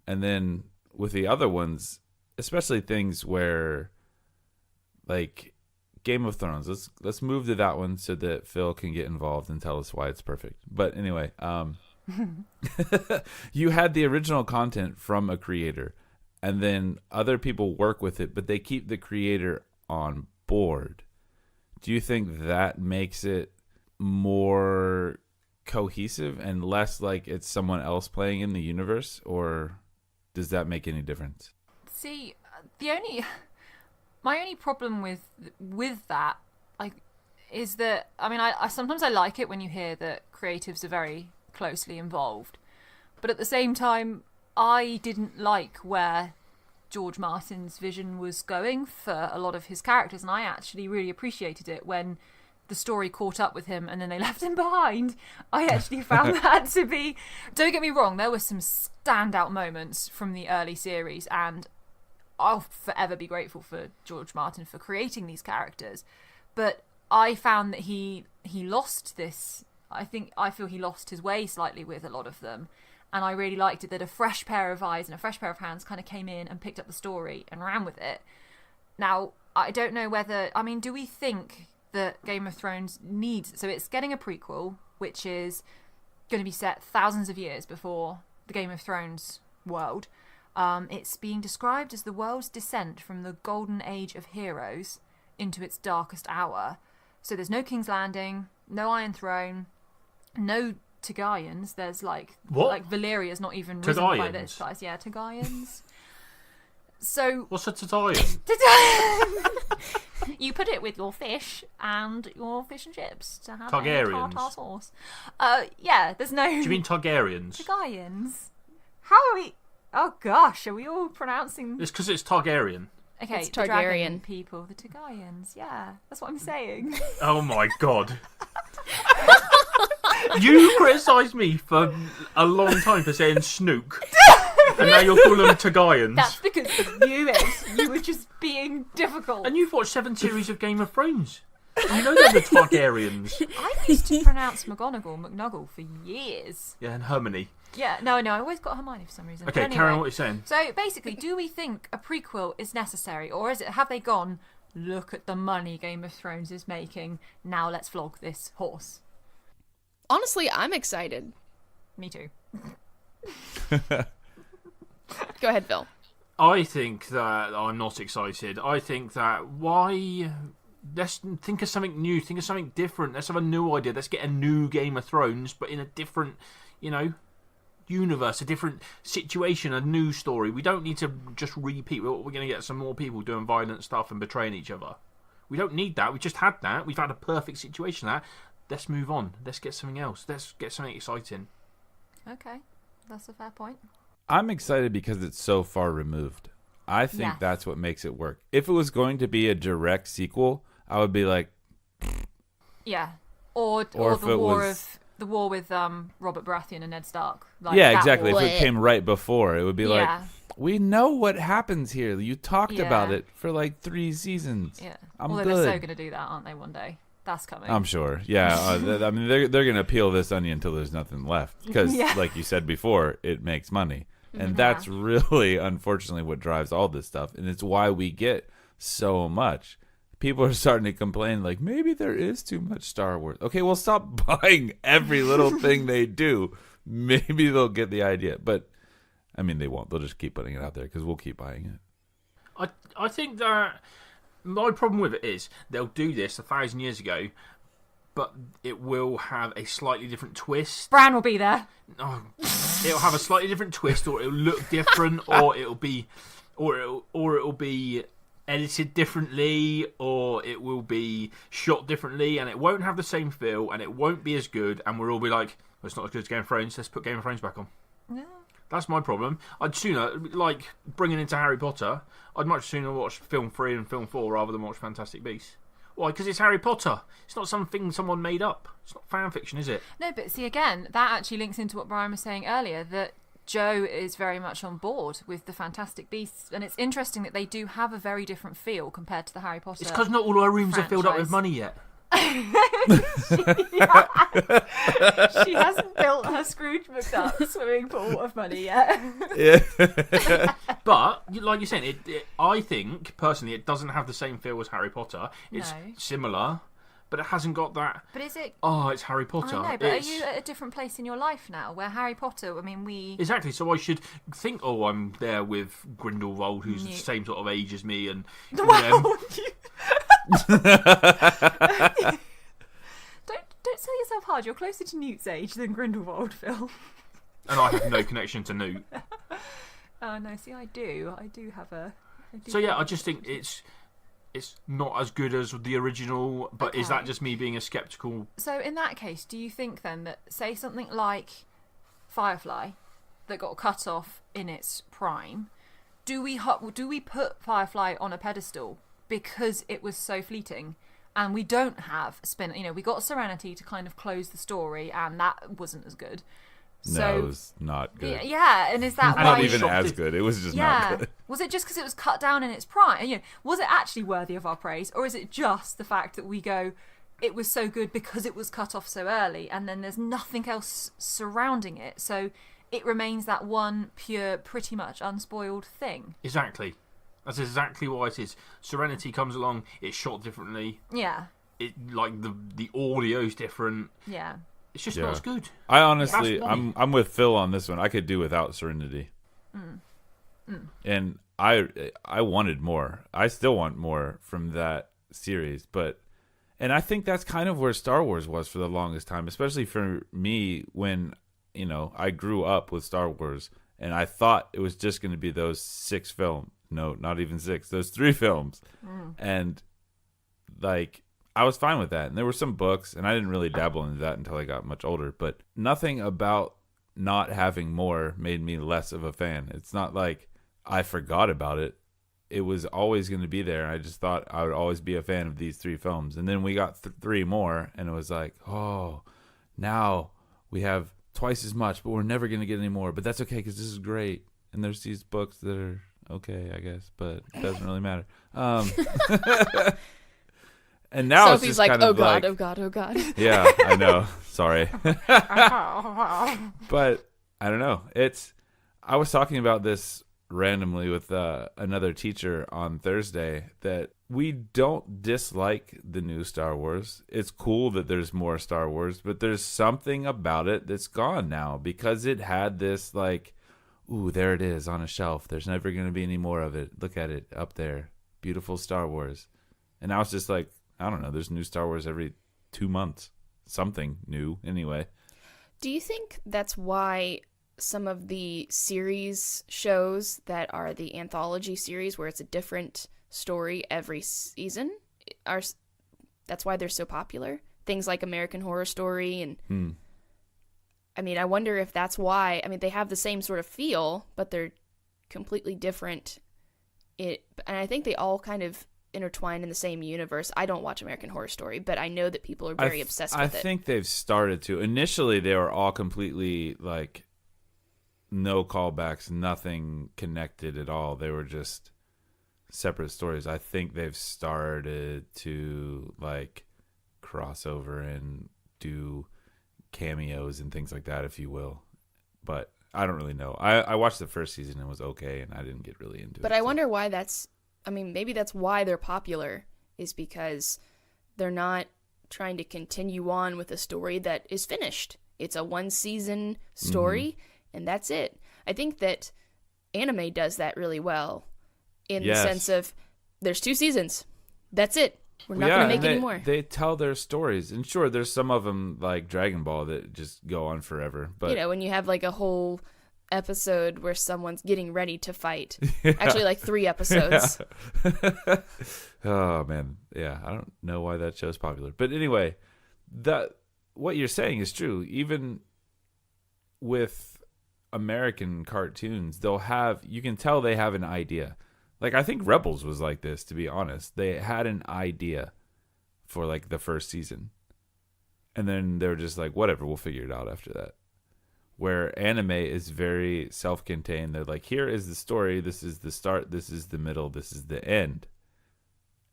and then with the other ones, especially things where, like Game of Thrones, let's move to that one so that Phil can get involved and tell us why it's perfect. But anyway, you had the original content from a creator, and then other people work with it, but they keep the creator on board. Do you think that makes it more cohesive and less like it's someone else playing in the universe, or does that make any difference? See, my only problem with that, like, is that I sometimes I like it when you hear that creatives are very closely involved, but at the same time, I didn't like where George Martin's vision was going for a lot of his characters, and I actually really appreciated it when the story caught up with him and then they left him behind. I actually found that to be, don't get me wrong, there were some standout moments from the early series, and I'll forever be grateful for George Martin for creating these characters. But I found that he lost this. I feel he lost his way slightly with a lot of them. And I really liked it that a fresh pair of eyes and a fresh pair of hands kind of came in and picked up the story and ran with it. Now, I don't know whether, do we think that Game of Thrones needs, so it's getting a prequel, which is going to be set thousands of years before the Game of Thrones world. It's being described as the world's descent from the golden age of heroes. into its darkest hour. So there's no King's Landing, no Iron Throne, no Targaryens. There's like Valeria's not even risen by this size. Yeah, Targaryens. So what's a Targaryen? You put it with your fish and your fish and chips to have Targaryens. a tartar sauce. Yeah, there's no. Do you mean Targaryens? Targaryens? How are we? Oh gosh, are we all pronouncing? It's because it's Targaryen. Okay, It's the Targaryen. dragon people, the Targaryens. Yeah, that's what I'm saying. Oh my god. You criticised me for a long time for saying snook. And now you're calling them Targaryens. That's because you knew it. You were just being difficult. And you've watched 7 series of Game of Thrones. You know they're the Targaryens. I used to pronounce McGonagall for years. Yeah, and Hermione. Yeah, no, I always got Hermione for some reason. Okay, Anyway, carry on what you're saying. So basically, do we think a prequel is necessary, or have they gone, look at the money Game of Thrones is making, now let's flog this horse? Honestly, I'm excited. Me too. Go ahead, Phil. I think that I'm not excited. I think that let's think of something new, think of something different. Let's have a new idea. Let's get a new Game of Thrones, but in a different, universe, a different situation, a new story. We don't need to just repeat. We're going to get some more people doing violent stuff and betraying each other. We don't need that. We just had that. We've had a perfect situation there. Let's move on. Let's get something else. Let's get something exciting. Okay, that's a fair point. I'm excited because it's so far removed. I think that's what makes it work. If it was going to be a direct sequel, I would be like, yeah, or the war with Robert Baratheon and Ned Stark. Like, yeah, exactly. If What? it came right before, it would be like, we know what happens here. You talked about it for like 3 seasons. Yeah, I'm although good. they're so going to do that, aren't they? One day, that's coming. I'm sure. Yeah, I mean, they're going to peel this onion until there's nothing left because, like you said before, it makes money. And that's really, unfortunately, what drives all this stuff. And it's why we get so much. People are starting to complain, like, maybe there is too much Star Wars. Okay, well, stop buying every little thing they do. Maybe they'll get the idea. But, I mean, they won't. They'll just keep putting it out there because we'll keep buying it. I think that my problem with it is they'll do this 1,000 years ago, but it will have a slightly different twist. Bran will be there. Oh, it'll have a slightly different twist, or it'll look different, or it'll be edited differently, or it will be shot differently, and it won't have the same feel, and it won't be as good, and we'll all be like, well, it's not as good as Game of Thrones, let's put Game of Thrones back on. Yeah. That's my problem. I'd sooner, like, bringing into Harry Potter, I'd much sooner watch film 3 and film 4 rather than watch Fantastic Beasts. Why? Because it's Harry Potter. It's not something someone made up. It's not fan fiction, is it? No, but see, again, that actually links into what Brian was saying earlier, that Joe is very much on board with the Fantastic Beasts, and it's interesting that they do have a very different feel compared to the Harry Potter. It's because not all our rooms are filled up with franchise. money yet. She hasn't built her Scrooge McDuck swimming pool of money yet. But, like you're saying, I think, personally, it doesn't have the same feel as Harry Potter. It's No. similar, but it hasn't got that, But is it? oh, it's Harry Potter. I know, but are you at a different place in your life now where Harry Potter, I mean, we... Exactly, so I should think, oh, I'm there with Grindelwald, who's the Yeah. same sort of age as me, and... Well, don't sell yourself hard. You're closer to Newt's age than Grindelwald, Phil. and I have no connection to Newt. Oh, no, see, I do. I do have a... So yeah, I just think it's not as good as the original, but is that Okay. just me being a sceptical? So in that case, do you think then that, say something like Firefly, that got cut off in its prime, do we put Firefly on a pedestal because it was so fleeting? And we don't have spin. We got Serenity to kind of close the story, and that wasn't as good. No, it was not good. Yeah, and is that why? Not even shocked as it- good. It was just Yeah. not good. Was it just because it was cut down in its prime? Was it actually worthy of our praise, or is it just the fact that we go, it was so good because it was cut off so early, and then there's nothing else surrounding it, so it remains that one pure, pretty much unspoiled thing? Exactly. That's exactly what it is. Serenity comes along, it's shot differently. Yeah, It like the audio's different. yeah. It's just Yeah. not as good. I honestly, That's why. I'm with Phil on this one. I could do without Serenity. And I wanted more. I still want more from that series, and I think that's kind of where Star Wars was for the longest time, especially for me when, I grew up with Star Wars and I thought it was just going to be those 6 films. No, not even 6, those 3 films. And like, I was fine with that. And there were some books, and I didn't really dabble into that until I got much older, but nothing about not having more made me less of a fan. It's not like I forgot about it. It was always going to be there. I just thought I would always be a fan of these 3 films. And then we got 3 more, and it was like, oh, now we have twice as much, but we're never going to get any more. But that's okay, because this is great. And there's these books that are okay, I guess, but it doesn't really matter. And now Sophie's it's just like, kind oh of god, like, oh god, oh god. yeah, I know. Sorry. But I don't know. I was talking about this randomly with another teacher on Thursday, that we don't dislike the new Star Wars. It's cool that there's more Star Wars, but there's something about it that's gone now, because it had this like, ooh, there it is on a shelf. There's never going to be any more of it. Look at it up there. Beautiful Star Wars. And now it's just like, I don't know, there's new Star Wars every 2 months. Something new, anyway. Do you think that's why some of the series shows that are the anthology series, where it's a different story every season, that's why they're so popular? Things like American Horror Story and... I mean, I wonder if that's why. I mean, they have the same sort of feel, but they're completely different. And I think they all kind of intertwine in the same universe. I don't watch American Horror Story, but I know that people are very obsessed with it. I think they've started to. Initially, they were all completely like no callbacks, nothing connected at all. They were just separate stories. I think they've started to like cross over and do cameos and things like that, if you will. But I don't really know. I watched the first season and it was okay, and I didn't get really into it. But I wonder why that's... I mean, maybe that's why they're popular, is because they're not trying to continue on with a story that is finished. It's a 1-season story, and that's it. I think that anime does that really well, in the sense of, there's 2 seasons. That's it. We're not going to make any more. They tell their stories. And sure, there's some of them, like Dragon Ball, that just go on forever. But when you have like a whole episode where someone's getting ready to fight. Actually, like 3 episodes. Oh, man. Yeah, I don't know why that show's popular. But anyway, what you're saying is true. Even with American cartoons, you can tell they have an idea. Like, I think Rebels was like this, to be honest. They had an idea for, like, the first season. And then they were just like, whatever, we'll figure it out after that. Where anime is very self-contained. They're like, here is the story. This is the start. This is the middle. This is the end.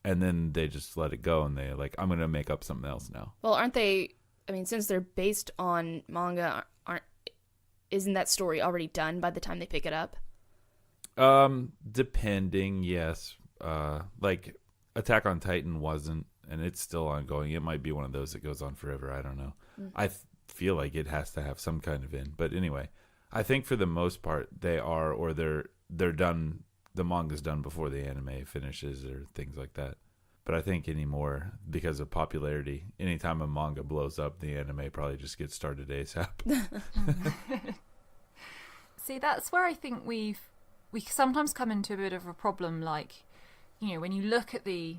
And then they just let it go. And they're like, I'm going to make up something else now. Well, aren't they... I mean, since they're based on manga, isn't that story already done by the time they pick it up? Depending, yes. Like Attack on Titan wasn't, and it's still ongoing. It might be one of those that goes on forever. I don't know. I feel like it has to have some kind of end. But anyway, I think for the most part they are, or they're done. The manga's done before the anime finishes, or things like that. But I think anymore, because of popularity, anytime a manga blows up, the anime probably just gets started ASAP. See, that's where I think we sometimes come into a bit of a problem, like, when you look at the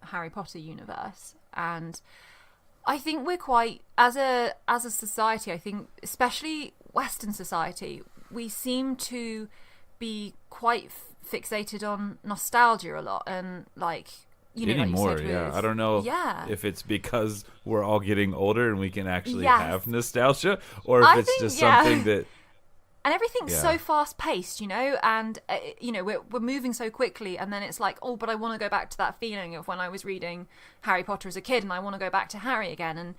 Harry Potter universe, and I think we're quite, as a society, I think, especially Western society, we seem to be quite fixated on nostalgia a lot, and like, anymore, like yeah. I don't know if it's because we're all getting older and we can actually have nostalgia, or if it's just something that... And everything's so fast-paced, and, we're moving so quickly, and then it's like, oh, but I want to go back to that feeling of when I was reading Harry Potter as a kid, and I want to go back to Harry again. And,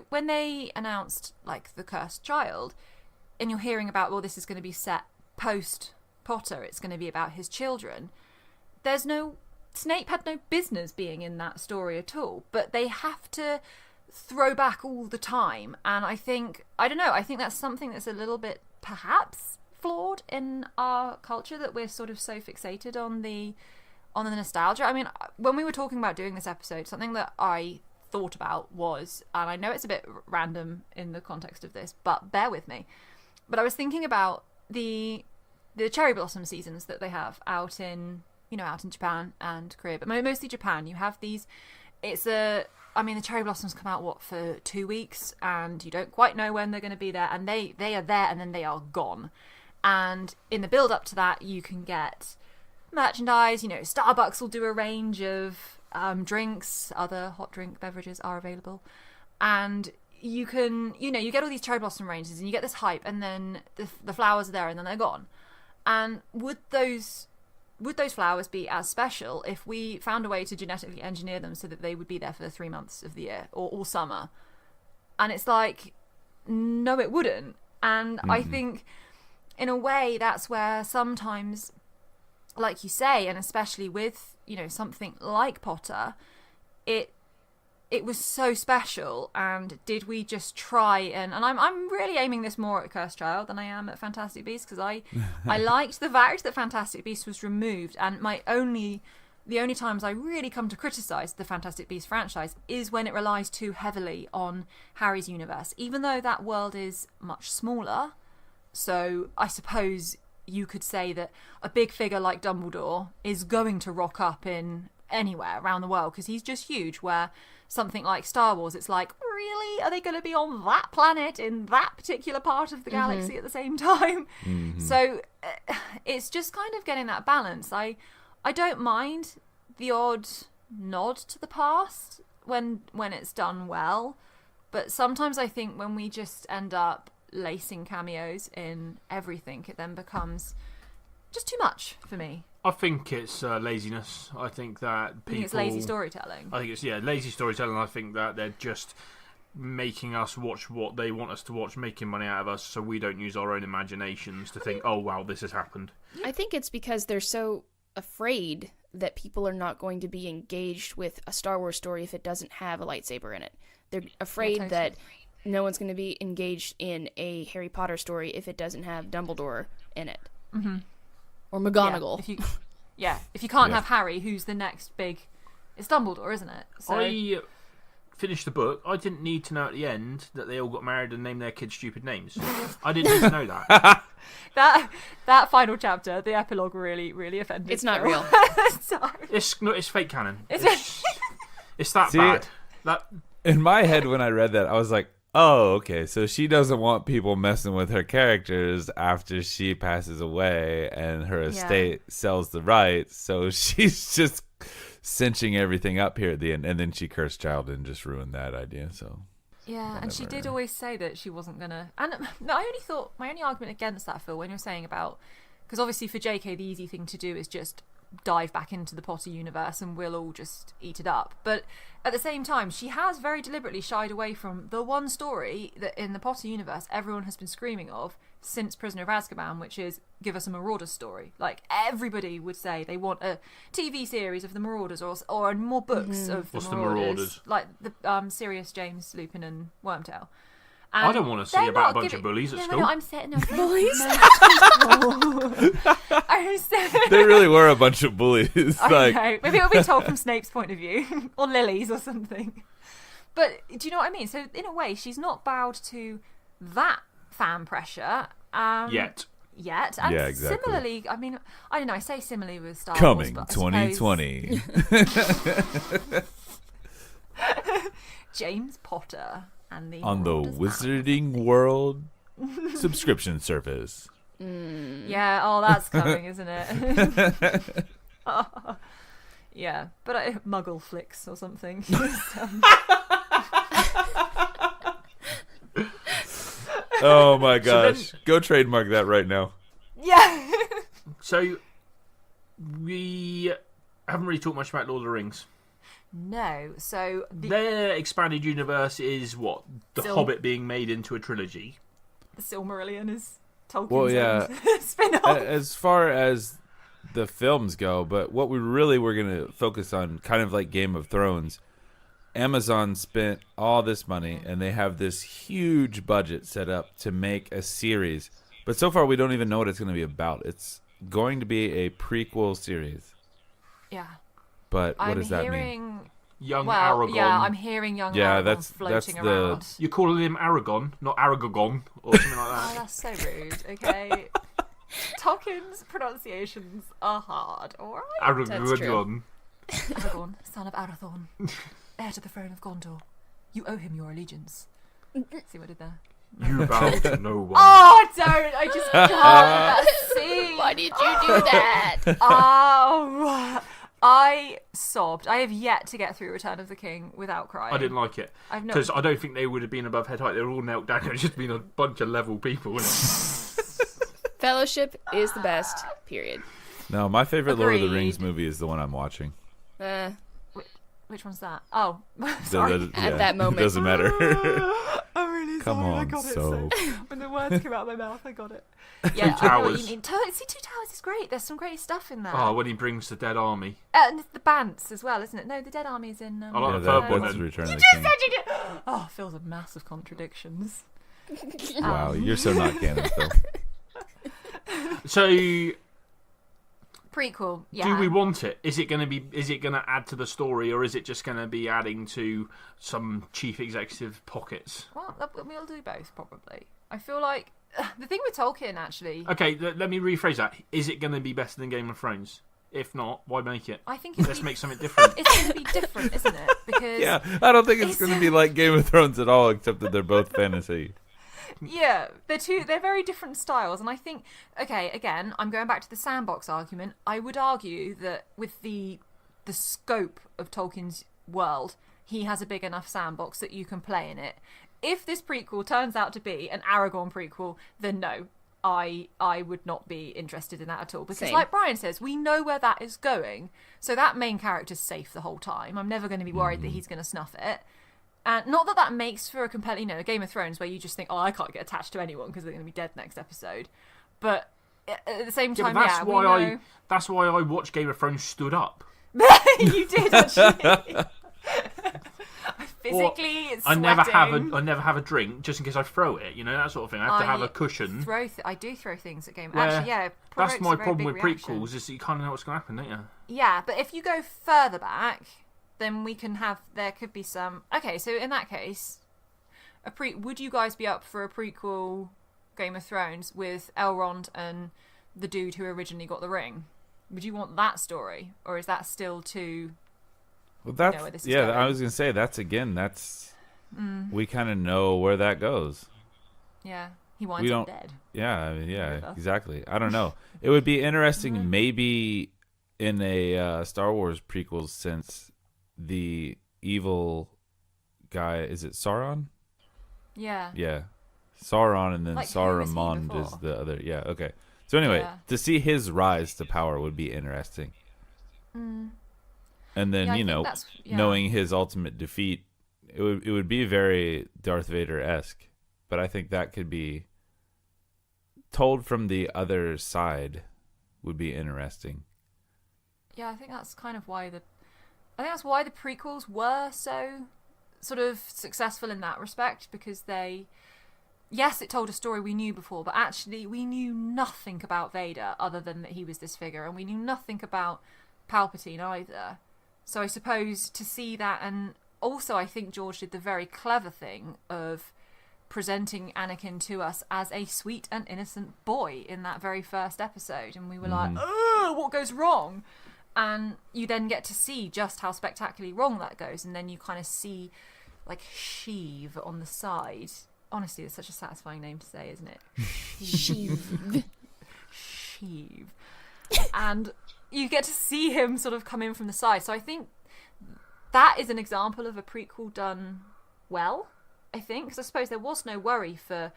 when they announced, like, The Cursed Child, and you're hearing about, well, this is going to be set post-Potter, it's going to be about his children, Snape had no business being in that story at all, but they have to throw back all the time, and I think that's something that's a little bit perhaps flawed in our culture, that we're sort of so fixated on the on the nostalgia. I mean, when we were talking about doing this episode, something that I thought about was, and I know it's a bit random in the context of this, but bear with me. But I was thinking about the cherry blossom seasons that they have out in Japan and Korea, but mostly Japan. You have these. The cherry blossoms come out for 2 weeks, and you don't quite know when they're going to be there, and they are there and then they are gone. And in the build up to that, you can get merchandise. Starbucks will do a range of drinks, other hot drink beverages are available, and you can you get all these cherry blossom ranges, and you get this hype, and then the flowers are there and then they're gone. And would those flowers be as special if we found a way to genetically engineer them so that they would be there for the 3 months of the year or all summer? And it's like, no, it wouldn't. And I think in a way that's where sometimes, like you say, and especially with something like Potter, it was so special. And did we just try and I'm really aiming this more at Cursed Child than I am at Fantastic Beasts, because I liked the fact that Fantastic Beasts was removed, and the only times I really come to criticise the Fantastic Beasts franchise is when it relies too heavily on Harry's universe, even though that world is much smaller. So I suppose you could say that a big figure like Dumbledore is going to rock up in anywhere around the world because he's just huge, where something like Star Wars, it's like, really? Are they going to be on that planet in that particular part of the galaxy at the same time? So it's just kind of getting that balance. I don't mind the odd nod to the past when it's done well, but sometimes I think when we just end up lacing cameos in everything, it then becomes just too much for me. I think it's laziness. I think that people... it's lazy storytelling. I think it's, lazy storytelling. I think that they're just making us watch what they want us to watch, making money out of us, so we don't use our own imaginations to think, oh, wow, this has happened. I think it's because they're so afraid that people are not going to be engaged with a Star Wars story if it doesn't have a lightsaber in it. They're afraid that no one's going to be engaged in a Harry Potter story if it doesn't have Dumbledore in it. Or McGonagall. If you can't have Harry, who's the next big... It's Dumbledore, isn't it? So... I finished the book. I didn't need to know at the end that they all got married and named their kids stupid names. I didn't need to know that. that final chapter, the epilogue, really, really offended. It's not Phil. real. Sorry. It's fake canon. It's that bad. In my head, when I read that, I was like, oh, okay, so she doesn't want people messing with her characters after she passes away and her estate sells the rights, so she's just cinching everything up here at the end, and then she cursed child and just ruined that idea. So whatever. And she did always say that she wasn't gonna. And my only argument against that, Phil, when you're saying about, because obviously for JK the easy thing to do is just dive back into the Potter universe and we'll all just eat it up. But at the same time, she has very deliberately shied away from the one story that in the Potter universe everyone has been screaming of since Prisoner of Azkaban, which is give us a Marauders story. Like, everybody would say they want a TV series of the Marauders or more books of the Marauders. Like the Sirius, James, Lupin and Wormtail. And I don't want to see about a bunch of bullies at school. No, I'm saying Bullies? There really were a bunch of bullies. I know. Maybe it'll be told from Snape's point of view. Or Lily's or something. But do you know what I mean? So in a way, she's not bowed to that fan pressure. Yet. And yeah, exactly. Similarly, I mean, I don't know, I say similarly with Star Coming Wars, but 2020. James Potter and the On the Marauders Wizarding World subscription service. Yeah, that's coming, isn't it? Yeah, but Muggle Flicks or something. Oh my gosh. Go trademark that right now. Yeah. So, we haven't really talked much about Lord of the Rings. No, so... Their expanded universe is what? The Hobbit being made into a trilogy. The Silmarillion is Tolkien's spin-off. As far as the films go, but what we really were going to focus on, kind of like Game of Thrones, Amazon spent all this money and they have this huge budget set up to make a series. But so far we don't even know what it's going to be about. It's going to be a prequel series. Yeah. But what I'm does that mean? hearing. Young Well, Aragon. yeah, I'm hearing young Yeah, Aragon that's floating the- around. You're calling him Aragon, not Aragon, or something like Oh, that. that's so rude. Okay. Tolkien's pronunciations are hard. All right. That's true. Aragon. Aragorn, son of Arathorn, heir to the throne of Gondor. You owe him your allegiance. See what I did there? You bow to no one. Oh, don't! I just can't with that scene. Why did you do that? Oh, I sobbed. I have yet to get through Return of the King without crying. I didn't like it. I've not. Because I don't think they would have been above head height. They were all knelt down. It would just been a bunch of level people, wouldn't it? Fellowship is the best. Period. No, my favorite Lord of the Agreed. Rings movie is the one I'm watching. Which one's that? Oh, The- sorry. the- At that moment. It doesn't matter. I'm really Come sorry. I on, got it. so. When the words came out of my mouth, I got it. Yeah, Two I know what Towers. you mean. See, Two Towers is great. There's some great stuff in there. Oh, when he brings the dead army. And the Bants as well, isn't it? No, the Dead Army's in. I like Yeah, the third one that's then. Return of the Just King. said you did. Oh, Phil's a massive contradictions. Wow, you're so not canon, Phil. So, Prequel, yeah. do we want it? Is it going to add to the story, or is it just going to be adding to some chief executive pockets? Well, we'll do both, probably. I feel like the thing with Tolkien, actually, Okay, let me rephrase that. Is it going to be better than Game of Thrones? If not, why make it? I think Let's make something different. it's going to be different, isn't it? Because Yeah, I don't think it's It's- going to be like Game of Thrones at all, except that they're both fantasy. yeah, they're very different styles, and I think, okay, again, I'm going back to the sandbox argument. I would argue that with the scope of Tolkien's world, he has a big enough sandbox that you can play in it. If this prequel turns out to be an Aragorn prequel, then no, I would not be interested in that at all. Because Same. like Brian says, we know where that is going. So that main character's safe the whole time. I'm never going to be worried that he's going to snuff it. And not that that makes for a compelling, a Game of Thrones where you just think, oh, I can't get attached to anyone because they're going to be dead next episode. But at the same Yeah, time, but that's yeah, why we know... that's why I watched Game of Thrones stood up. You did, actually. Physically, it's I sweating. never have a drink just in case I throw it. That sort of thing. I have to have a cushion. I do throw things at game. Where- Actually, yeah. That's provokes my a very problem big with reaction. prequels is that you kind of know what's going to happen, don't you? Yeah, but if you go further back, then we can have. There could be some. Okay, so in that case, would you guys be up for a prequel Game of Thrones with Elrond and the dude who originally got the ring? Would you want that story, or is that still too? Well, know that's where this is yeah. going. I was gonna say that's we kind of know where that goes. Yeah, he winds up dead. Yeah, I mean, yeah, With us. exactly. I don't know. It would be interesting, maybe in a Star Wars prequel, since the evil guy is it Sauron? Yeah. Yeah, Sauron, and then Like, who was he Saruman is before? the other. Yeah, okay. So anyway, Yeah. to see his rise to power would be interesting. And then Yeah, I think that's- yeah. knowing his ultimate defeat, it would be very Darth Vader-esque. But I think that could be told from the other side would be interesting. Yeah, I think that's kind of why the prequels were so sort of successful in that respect, because yes, it told a story we knew before, but actually we knew nothing about Vader other than that he was this figure, and we knew nothing about Palpatine either. So I suppose to see that, and also I think George did the very clever thing of presenting Anakin to us as a sweet and innocent boy in that very first episode, and we were like, "Oh, what goes wrong?" And you then get to see just how spectacularly wrong that goes, and then you kind of see like Sheev on the side. Honestly, it's such a satisfying name to say, isn't it? Sheev. Sheev. And you get to see him sort of come in from the side. So I think that is an example of a prequel done well, I think. Because I suppose there was no worry for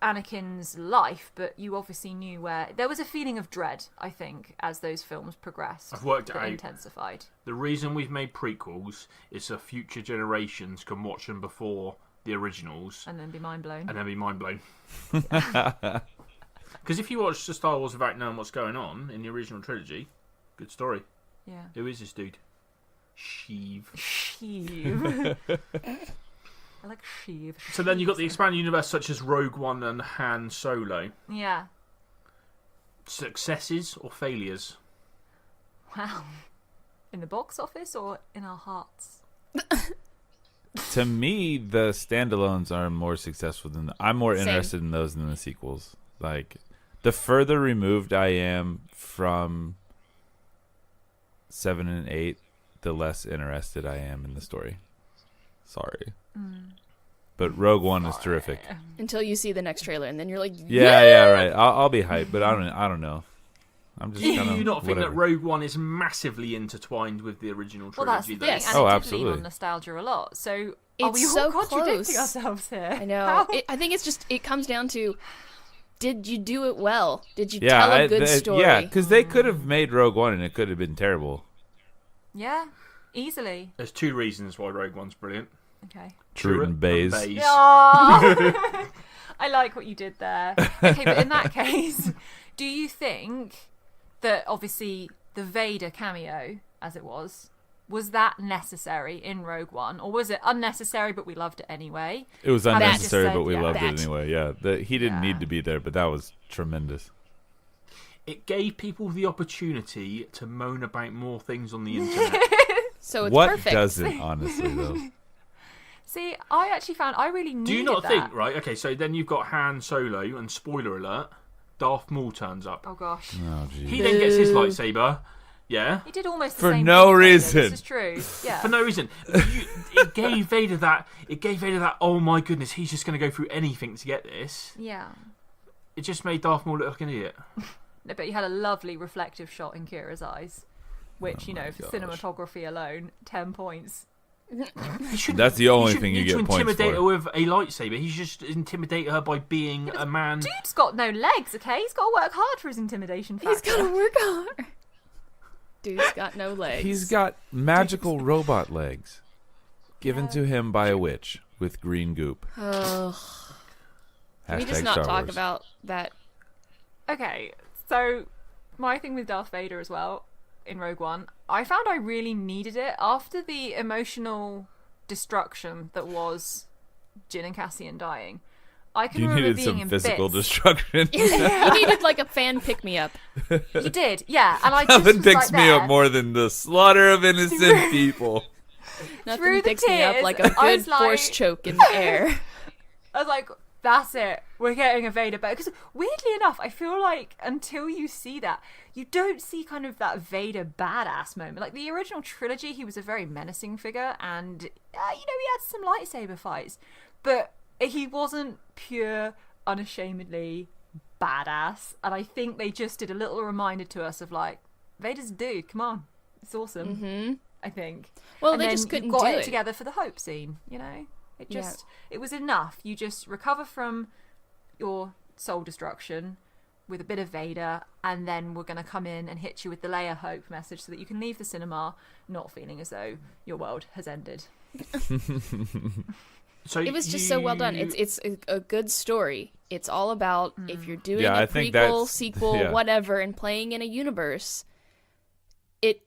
Anakin's life, but you obviously knew where... There was a feeling of dread, I think, as those films progressed. I've worked it that out. intensified. The reason we've made prequels is so future generations can watch them before the originals And then be mind blown. and then be mind blown. Because if you watch the Star Wars without knowing what's going on in the original trilogy, good story. Yeah. Who is this dude? Sheev. Sheev. I like Sheev. So then you've got the expanded universe such as Rogue One and Han Solo. Yeah. Successes or failures? Wow. In the box office or in our hearts? To me, the standalones are more successful than I'm more Same. interested in those than the sequels. Like, the further removed I am from 7 and 8, the less interested I am in the story. Sorry. But Rogue One is terrific. Until you see the next trailer, and then you're like, Yeah, right. I'll be hyped, but I don't know. I'm just Do kind of you not think whatever. that Rogue One is massively intertwined with the original Well, trilogy? that's the thing. Yes. And Oh, it did absolutely. lean on nostalgia a lot. So are It's we all so contradicting close. ourselves here? I know. How? I think it's just, it comes down to, did you do it well? Did you Yeah, tell a good story? Yeah, because they could have made Rogue One and it could have been terrible. Yeah, easily. There's two reasons why Rogue One's brilliant. Okay. Truant and Baze. Aw. I like what you did there. Okay, but in that case, do you think that obviously the Vader cameo, as it was that necessary in Rogue One? Or was it unnecessary but we loved it anyway? It was Having unnecessary, just but said, we yeah, loved that. it anyway. Yeah, he didn't Yeah. need to be there, but that was tremendous. It gave people the opportunity to moan about more things on the internet. So it's What perfect. doesn't, honestly, though? See, I actually found I really needed Do you not that. think, right? Okay, so then you've got Han Solo, and spoiler alert, Darth Maul turns up. Oh gosh. Oh, He geez. then gets his lightsaber. Yeah. He did almost the For same no thing as Vader, reason. This is true. Yeah. For no reason. It gave Vader that. It gave Vader that. Oh my goodness, he's just going to go through anything to get this. Yeah. It just made Darth Maul look like an idiot. No, but he had a lovely reflective shot in Kira's eyes, which, Oh you know, my for gosh. cinematography alone, 10 points. He shouldn't- That's the only he shouldn't thing you need to get points intimidate her for. with a lightsaber. He should just intimidate her by being a man. Dude's got no legs, okay? He's got to work hard for his intimidation factor. He's got to work hard. Dude's got no legs. He's got magical robot legs given to him by a witch with green goop. Ugh. Can we just Hashtag not Star talk Wars. about that? Okay, so my thing with Darth Vader as well in Rogue One, I found I really needed it after the emotional destruction that was Jyn and Cassian dying. I can You remember needed being some in physical bits. destruction. He needed like a fan pick me up. He did, yeah, and I just Nothing was picks like me there. up more than the slaughter of innocent people. Nothing Through the picks me up tears, like a I good was like- force choke in the air. I was like, that's it. We're getting a Vader back. Because weirdly enough, I feel like until you see that, you don't see kind of that Vader badass moment. Like the original trilogy, he was a very menacing figure, and he had some lightsaber fights, but he wasn't pure, unashamedly badass. And I think they just did a little reminder to us of like, Vader's a dude. Come on, it's awesome. Mm-hmm. I think. Well, And they then just you couldn't got do it it. together for the Hope scene. You know, it Yeah. just it was enough. You just recover from your soul destruction with a bit of Vader, and then we're going to come in and hit you with the Leia Hope message so that you can leave the cinema not feeling as though your world has ended. So It was just so well done. It's a good story. It's all about if you're doing Yeah, I a think prequel, that's- sequel, yeah. whatever, and playing in a universe. It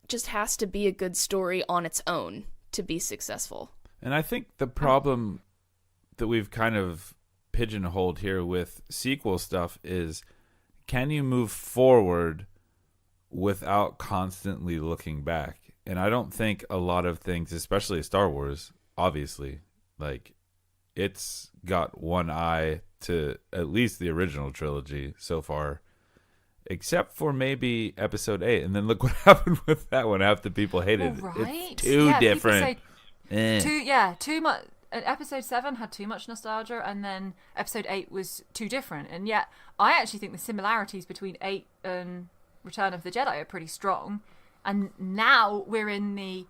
just has to be a good story on its own to be successful. And I think the problem that we've kind of pigeonholed here with sequel stuff is, can you move forward without constantly looking back? And I don't think a lot of things, especially Star Wars, obviously, like, it's got one eye to at least the original trilogy so far, except for maybe episode 8. And then look what happened with that one. Half the people hated it. Well, right? It's too Yeah, people different. say too much. Episode 7 had too much nostalgia, and then episode 8 was too different. And yet, I actually think the similarities between 8 and Return of the Jedi are pretty strong. And now we're in the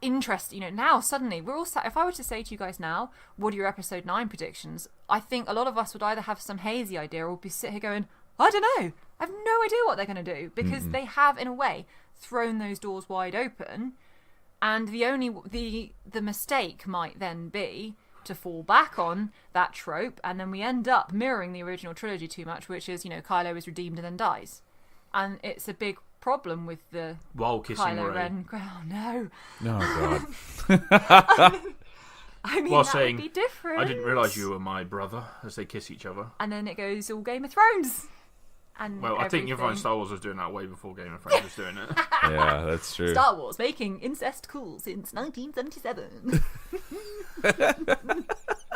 interest, now suddenly we're all sat. If I were to say to you guys now, what are your episode 9 predictions? I think a lot of us would either have some hazy idea or be sit here going, I don't know. I have no idea what they're going to do, because they have, in a way, thrown those doors wide open. And the mistake might then be to fall back on that trope, and then we end up mirroring the original trilogy too much, which is, Kylo is redeemed and then dies. And it's a big problem with the while kissing Kylo Rey. Ren. Oh no! Oh, God. I mean, While that saying, would be different. I didn't realise you were my brother, as they kiss each other. And then it goes all Game of Thrones. and Well, I think you'll find everything. Star Wars was doing that way before Game of Thrones was doing it. Yeah, that's true. Star Wars making incest cool since 1977.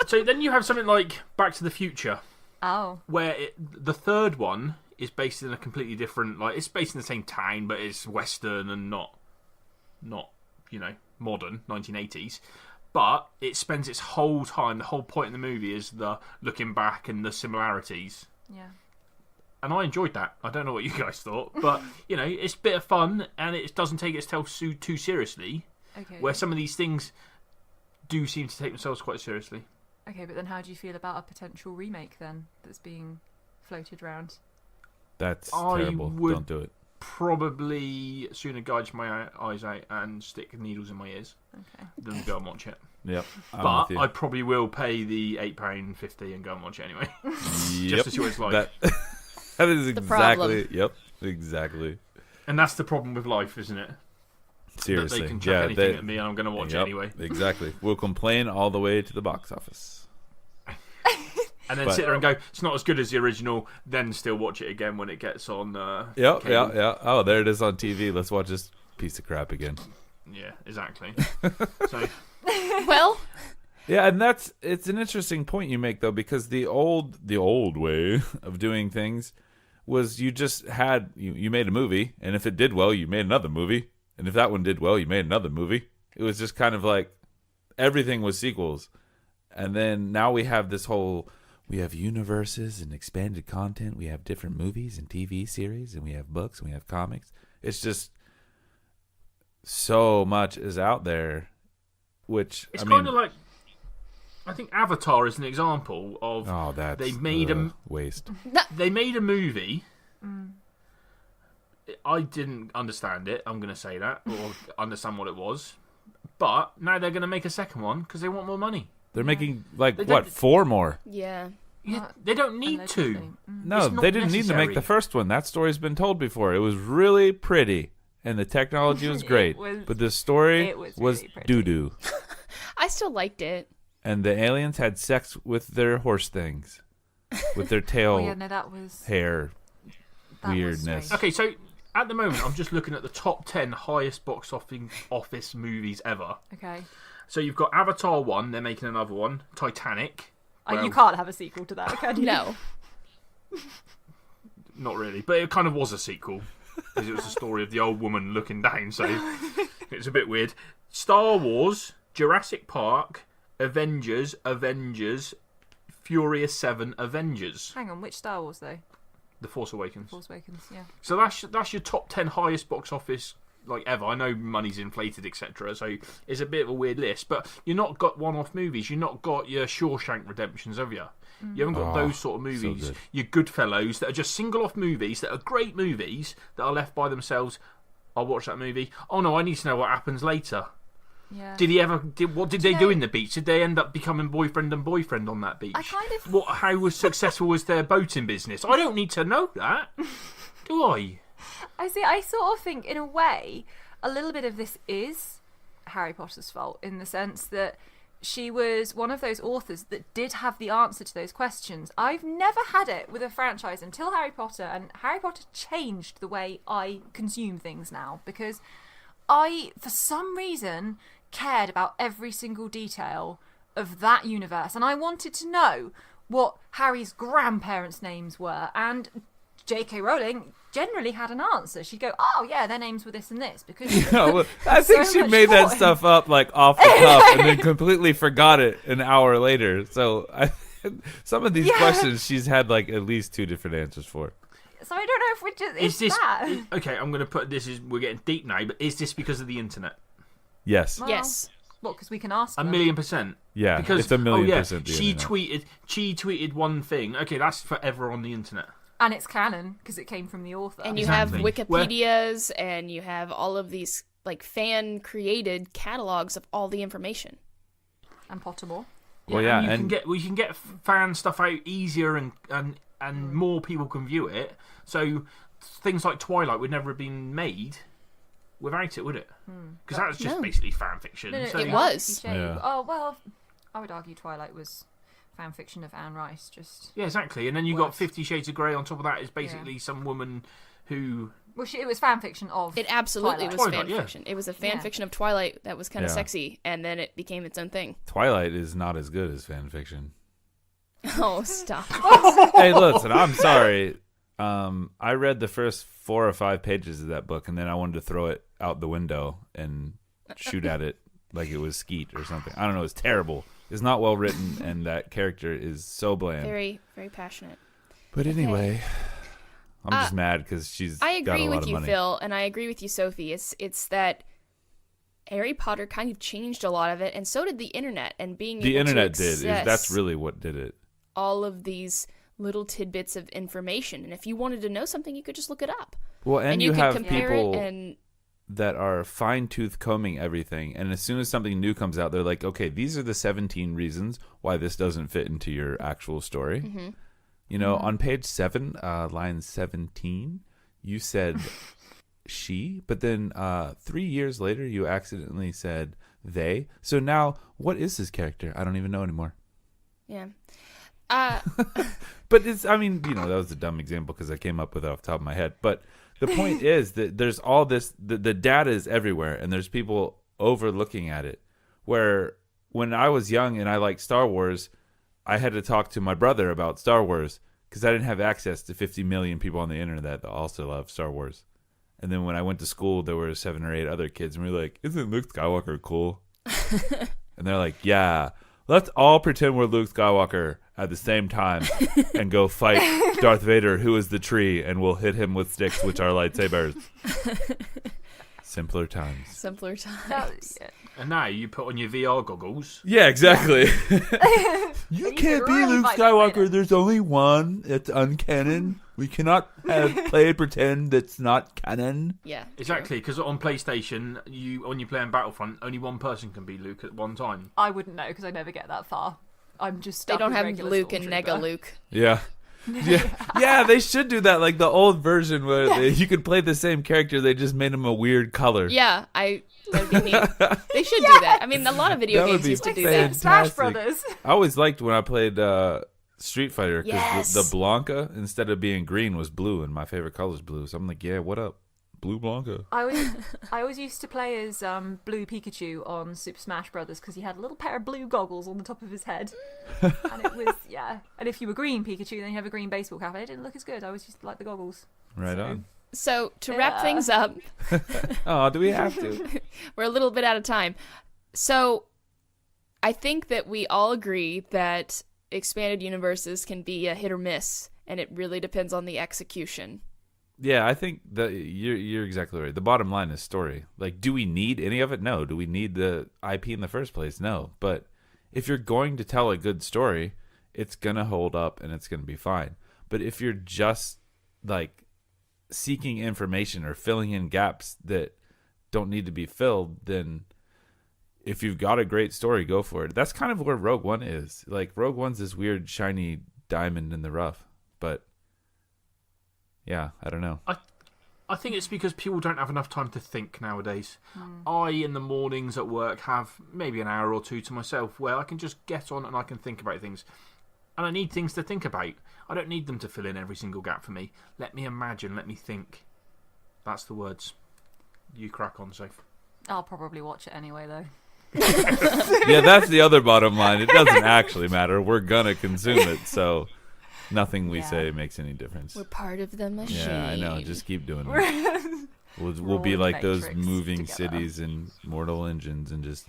So then you have something like Back to the Future, Oh. where the third one is based in a completely different, like, it's based in the same town, but it's Western and not modern 1980s. But it spends its whole time, the whole point in the movie is the looking back and the similarities. Yeah. And I enjoyed that. I don't know what you guys thought, but it's a bit of fun and it doesn't take itself too seriously. Okay. Where some of these things do seem to take themselves quite seriously. Okay, but then how do you feel about a potential remake then that's being floated around? That's I terrible. would- Don't do it. Probably sooner gouge my eyes out and stick needles in my ears Okay. than go and watch it. Yep. I'm But with you. I probably will pay the £8.50 and go and watch it anyway. Yep. to see what it's like. That is The exactly. problem. Yep. Exactly. And that's the problem with life, isn't it? Seriously. That they can chuck anything at me and I'm going to watch it Yep, anyway. Exactly. We'll complain all the way to the box office. And then But- sit there and go, it's not as good as the original, then still watch it again when it gets on Yep. cable. Yeah. Oh, there it is on TV. Let's watch this piece of crap again. Yeah, exactly. So, Well, Yeah, and it's an interesting point you make though, because the old way of doing things was you just had you made a movie, and if it did well, you made another movie, and if that one did well, you made another movie. It was just kind of like everything was sequels, and then now we have we have universes and expanded content. We have different movies and TV series, and we have books and we have comics. It's just so much is out there, which it's I kind mean, of like, I think Avatar is an example of oh, that's they made waste. they made a movie. I didn't understand it, I'm going to say that, or understand what it was. But now they're going to make a second one because they want more money. They're making like They what don't- 4 more? yeah. Yeah, they don't need Allegedly. to. No, It's not they didn't need to make necessary. the first one. That story's been told before. It was really pretty, and the technology was It great. was- but the story it was was really pretty. doo doo, I still liked it. and the aliens had sex with their horse things, with their tail Oh yeah, no, that was hair that was weirdness. strange. Okay, so at the moment, I'm just looking at the top 10 highest box office movies ever. Okay. So you've got Avatar 1, they're making another one. Titanic. Well, You can't have a sequel to that, can you? No. Not really, but it kind of was a sequel. Because it was the story of the old woman looking down, so it's a bit weird. Star Wars, Jurassic Park, Avengers, Furious 7, Avengers. Hang on, which Star Wars though? The Force Awakens. Force Awakens, yeah. So that's your top 10 highest box office like ever. I know money's inflated, etc. So it's a bit of a weird list, but you've not got one-off movies. You've not got your Shawshank Redemptions, have you? You haven't got those sort of movies. good. Your Goodfellas that are just single-off movies that are great movies that are left by themselves. I'll watch that movie. Oh no, I need to know what happens later. Yeah. What did they do in the beach? Did they end up becoming boyfriend and boyfriend on that beach? I kind of- How successful was their boating business? I don't need to know that, do I? I sort of think, in a way, a little bit of this is Harry Potter's fault, in the sense that she was one of those authors that did have the answer to those questions. I've never had it with a franchise until Harry Potter, and Harry Potter changed the way I consume things now, because I, for some reason, cared about every single detail of that universe, and I wanted to know what Harry's grandparents' names were, and J.K. Rowling generally had an answer. She'd go, oh yeah, their names were this and this, because No, well, I think so she much made that thought. stuff up like off the cuff and then completely forgot it an hour later. So some of these Yeah. questions she's had like at least 2 different answers for. So I don't know if we're just Is it's this that. okay? I'm going to put this. We're getting deep now, but is this because of the internet? Yes. Well, Yes. What? Because we can ask them. 1,000,000%. Yeah, Because it's 1,000,000% the she internet. tweeted one thing. Okay, that's forever on the internet. And it's canon because it came from the author. And you Exactly. have Wikipedias and you have all of these like fan created catalogs of all the information. And Pottermore. Well, yeah, and and- we can get fan stuff out easier and more people can view it. So things like Twilight would never have been made without it, would it? Because that was just No. basically fan fiction. No, so It was. Cliche. Yeah. Oh well, I would argue Twilight was fan fiction of Anne Rice. Just Yeah, exactly. And then you got Worse. 50 Shades of Grey on top of that. Is basically some woman who... well, it was fan fiction of. It absolutely Twilight. was Twilight, fan yeah. fiction. It was a fan Yeah. fiction of Twilight that was kind of Yeah. sexy, and then it became its own thing. Twilight is not as good as fan fiction. Oh, stop. Hey, listen, I'm sorry. I read the first 4 or 5 pages of that book, and then I wanted to throw it out the window and shoot at it like it was Skeet or something. I don't know. It's terrible. It's not well written, and that character is so bland. Very, very passionate. But anyway, I'm just mad because she's I got a agree lot with of you, money. Phil, and I agree with you, Sophie. It's that Harry Potter kind of changed a lot of it, and so did the internet. And being The able internet to did. access That's really what did it. all of these little tidbits of information. And if you wanted to know something, you could just look it up. Well, and you could have compare people it and that are fine-tooth combing everything, and as soon as something new comes out, they're like, okay, these are the 17 reasons why this doesn't fit into your actual story. Mm-hmm. You know, on page 7, line 17, you said she, but then 3 years later, you accidentally said they. So now, what is this character? I don't even know anymore. yeah. But it's, I mean, you know, that was a dumb example because I came up with it off the top of my head. But the point is that there's all this, the data is everywhere, and there's people overlooking at it. Where when I was young and I liked Star Wars, I had to talk to my brother about Star Wars because I didn't have access to 50 million people on the internet that also love Star Wars. And then when I went to school, there were 7 or 8 other kids, and we were like, isn't Luke Skywalker cool? And they're like, yeah, let's all pretend we're Luke Skywalker at the same time and go fight Darth Vader, who is the tree, and we'll hit him with sticks, which are lightsabers. Simpler times. Simpler times. That- And now you put on your VR goggles. Yeah, exactly. You You can't could be really Luke fight Skywalker. Vader. There's only one. It's uncanon. We cannot play pretend that's not canon. Yeah. Exactly, because on PlayStation, when you're playing Battlefront, only one person can be Luke at one time. I wouldn't know because I never get that far. I'm just They stuck don't with have regular Luke and Stormtrooper. Nega Luke. Yeah. Yeah, they should do that, like the old version where you could play the same character, they just made him a weird color. Yeah, that would be neat. They should do that. I mean, a lot of video That would games be used to Like do Super that. Smash Fantastic. Brothers. I always liked when I played Street Fighter because Yes. the Blanca, instead of being green, was blue, and my favorite color is blue. So I'm like, yeah, what up? Blue Blanca. I always used to play as Blue Pikachu on Super Smash Brothers because he had a little pair of blue goggles on the top of his head, and it was And if you were green Pikachu, then you have a green baseball cap, and it didn't look as good. I always used to like the goggles. Right So- on. So, to wrap Yeah. things up, Oh, do we have to? we're a little bit out of time. So, I think that we all agree that expanded universes can be a hit or miss, and it really depends on the execution. Yeah, I think that you're exactly right. The bottom line is story. Like, do we need any of it? No. Do we need the IP in the first place? No. But if you're going to tell a good story, it's gonna hold up and it's gonna be fine. But if you're just like seeking information or filling in gaps that don't need to be filled, then if you've got a great story, go for it. That's kind of where Rogue One is. Like, Rogue One's this weird shiny diamond in the rough, but yeah, I don't know. I think it's because people don't have enough time to think nowadays. I, in the mornings at work, have maybe an hour or two to myself where I can just get on and I can think about things. And I need things to think about. I don't need them to fill in every single gap for me. Let me imagine, let me think. That's the words. You crack on, Soph. I'll probably watch it anyway, though. Yeah, that's the other bottom line. It doesn't actually matter. We're gonna consume it, so nothing we Yeah. say makes any difference. We're part of the machine. Yeah, I know. Just keep doing it. We'll be in the like those Matrix moving together. cities and mortal engines and just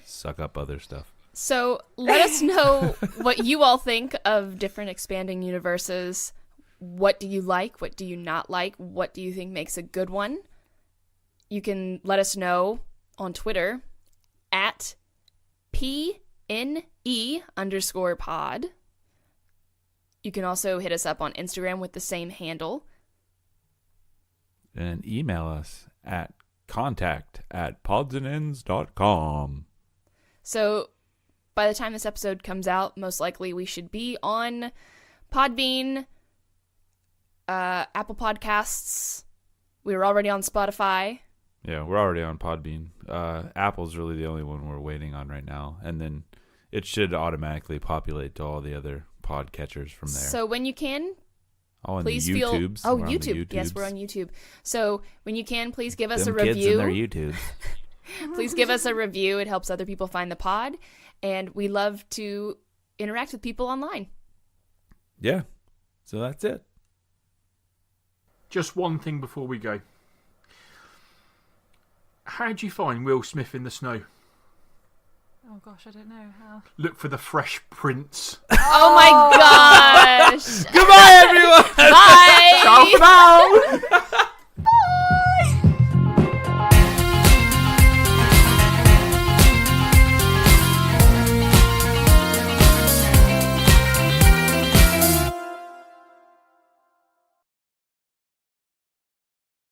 suck up other stuff. So let us know what you all think of different expanding universes. What do you like? What do you not like? What do you think makes a good one? You can let us know on Twitter at PNE_pod. You can also hit us up on Instagram with the same handle. And email us at contact@podsandends.com. So by the time this episode comes out, most likely we should be on Podbean, Apple Podcasts. We were already on Spotify. Yeah, we're already on Podbean. Apple's really the only one we're waiting on right now. And then it should automatically populate to all the other podcatchers from there. So when you can, Oh, and please the feel. YouTubes. Oh, We're on the YouTube. Yes, we're on YouTube. So when you can, please give us Them a kids and their review. YouTubes. Please give us a review. It helps other people find the pod, and we love to interact with people online. Yeah. So that's it. Just one thing before we go. How do you find Will Smith in the snow? Oh gosh, I don't know how. Look for the fresh prints. Oh my god!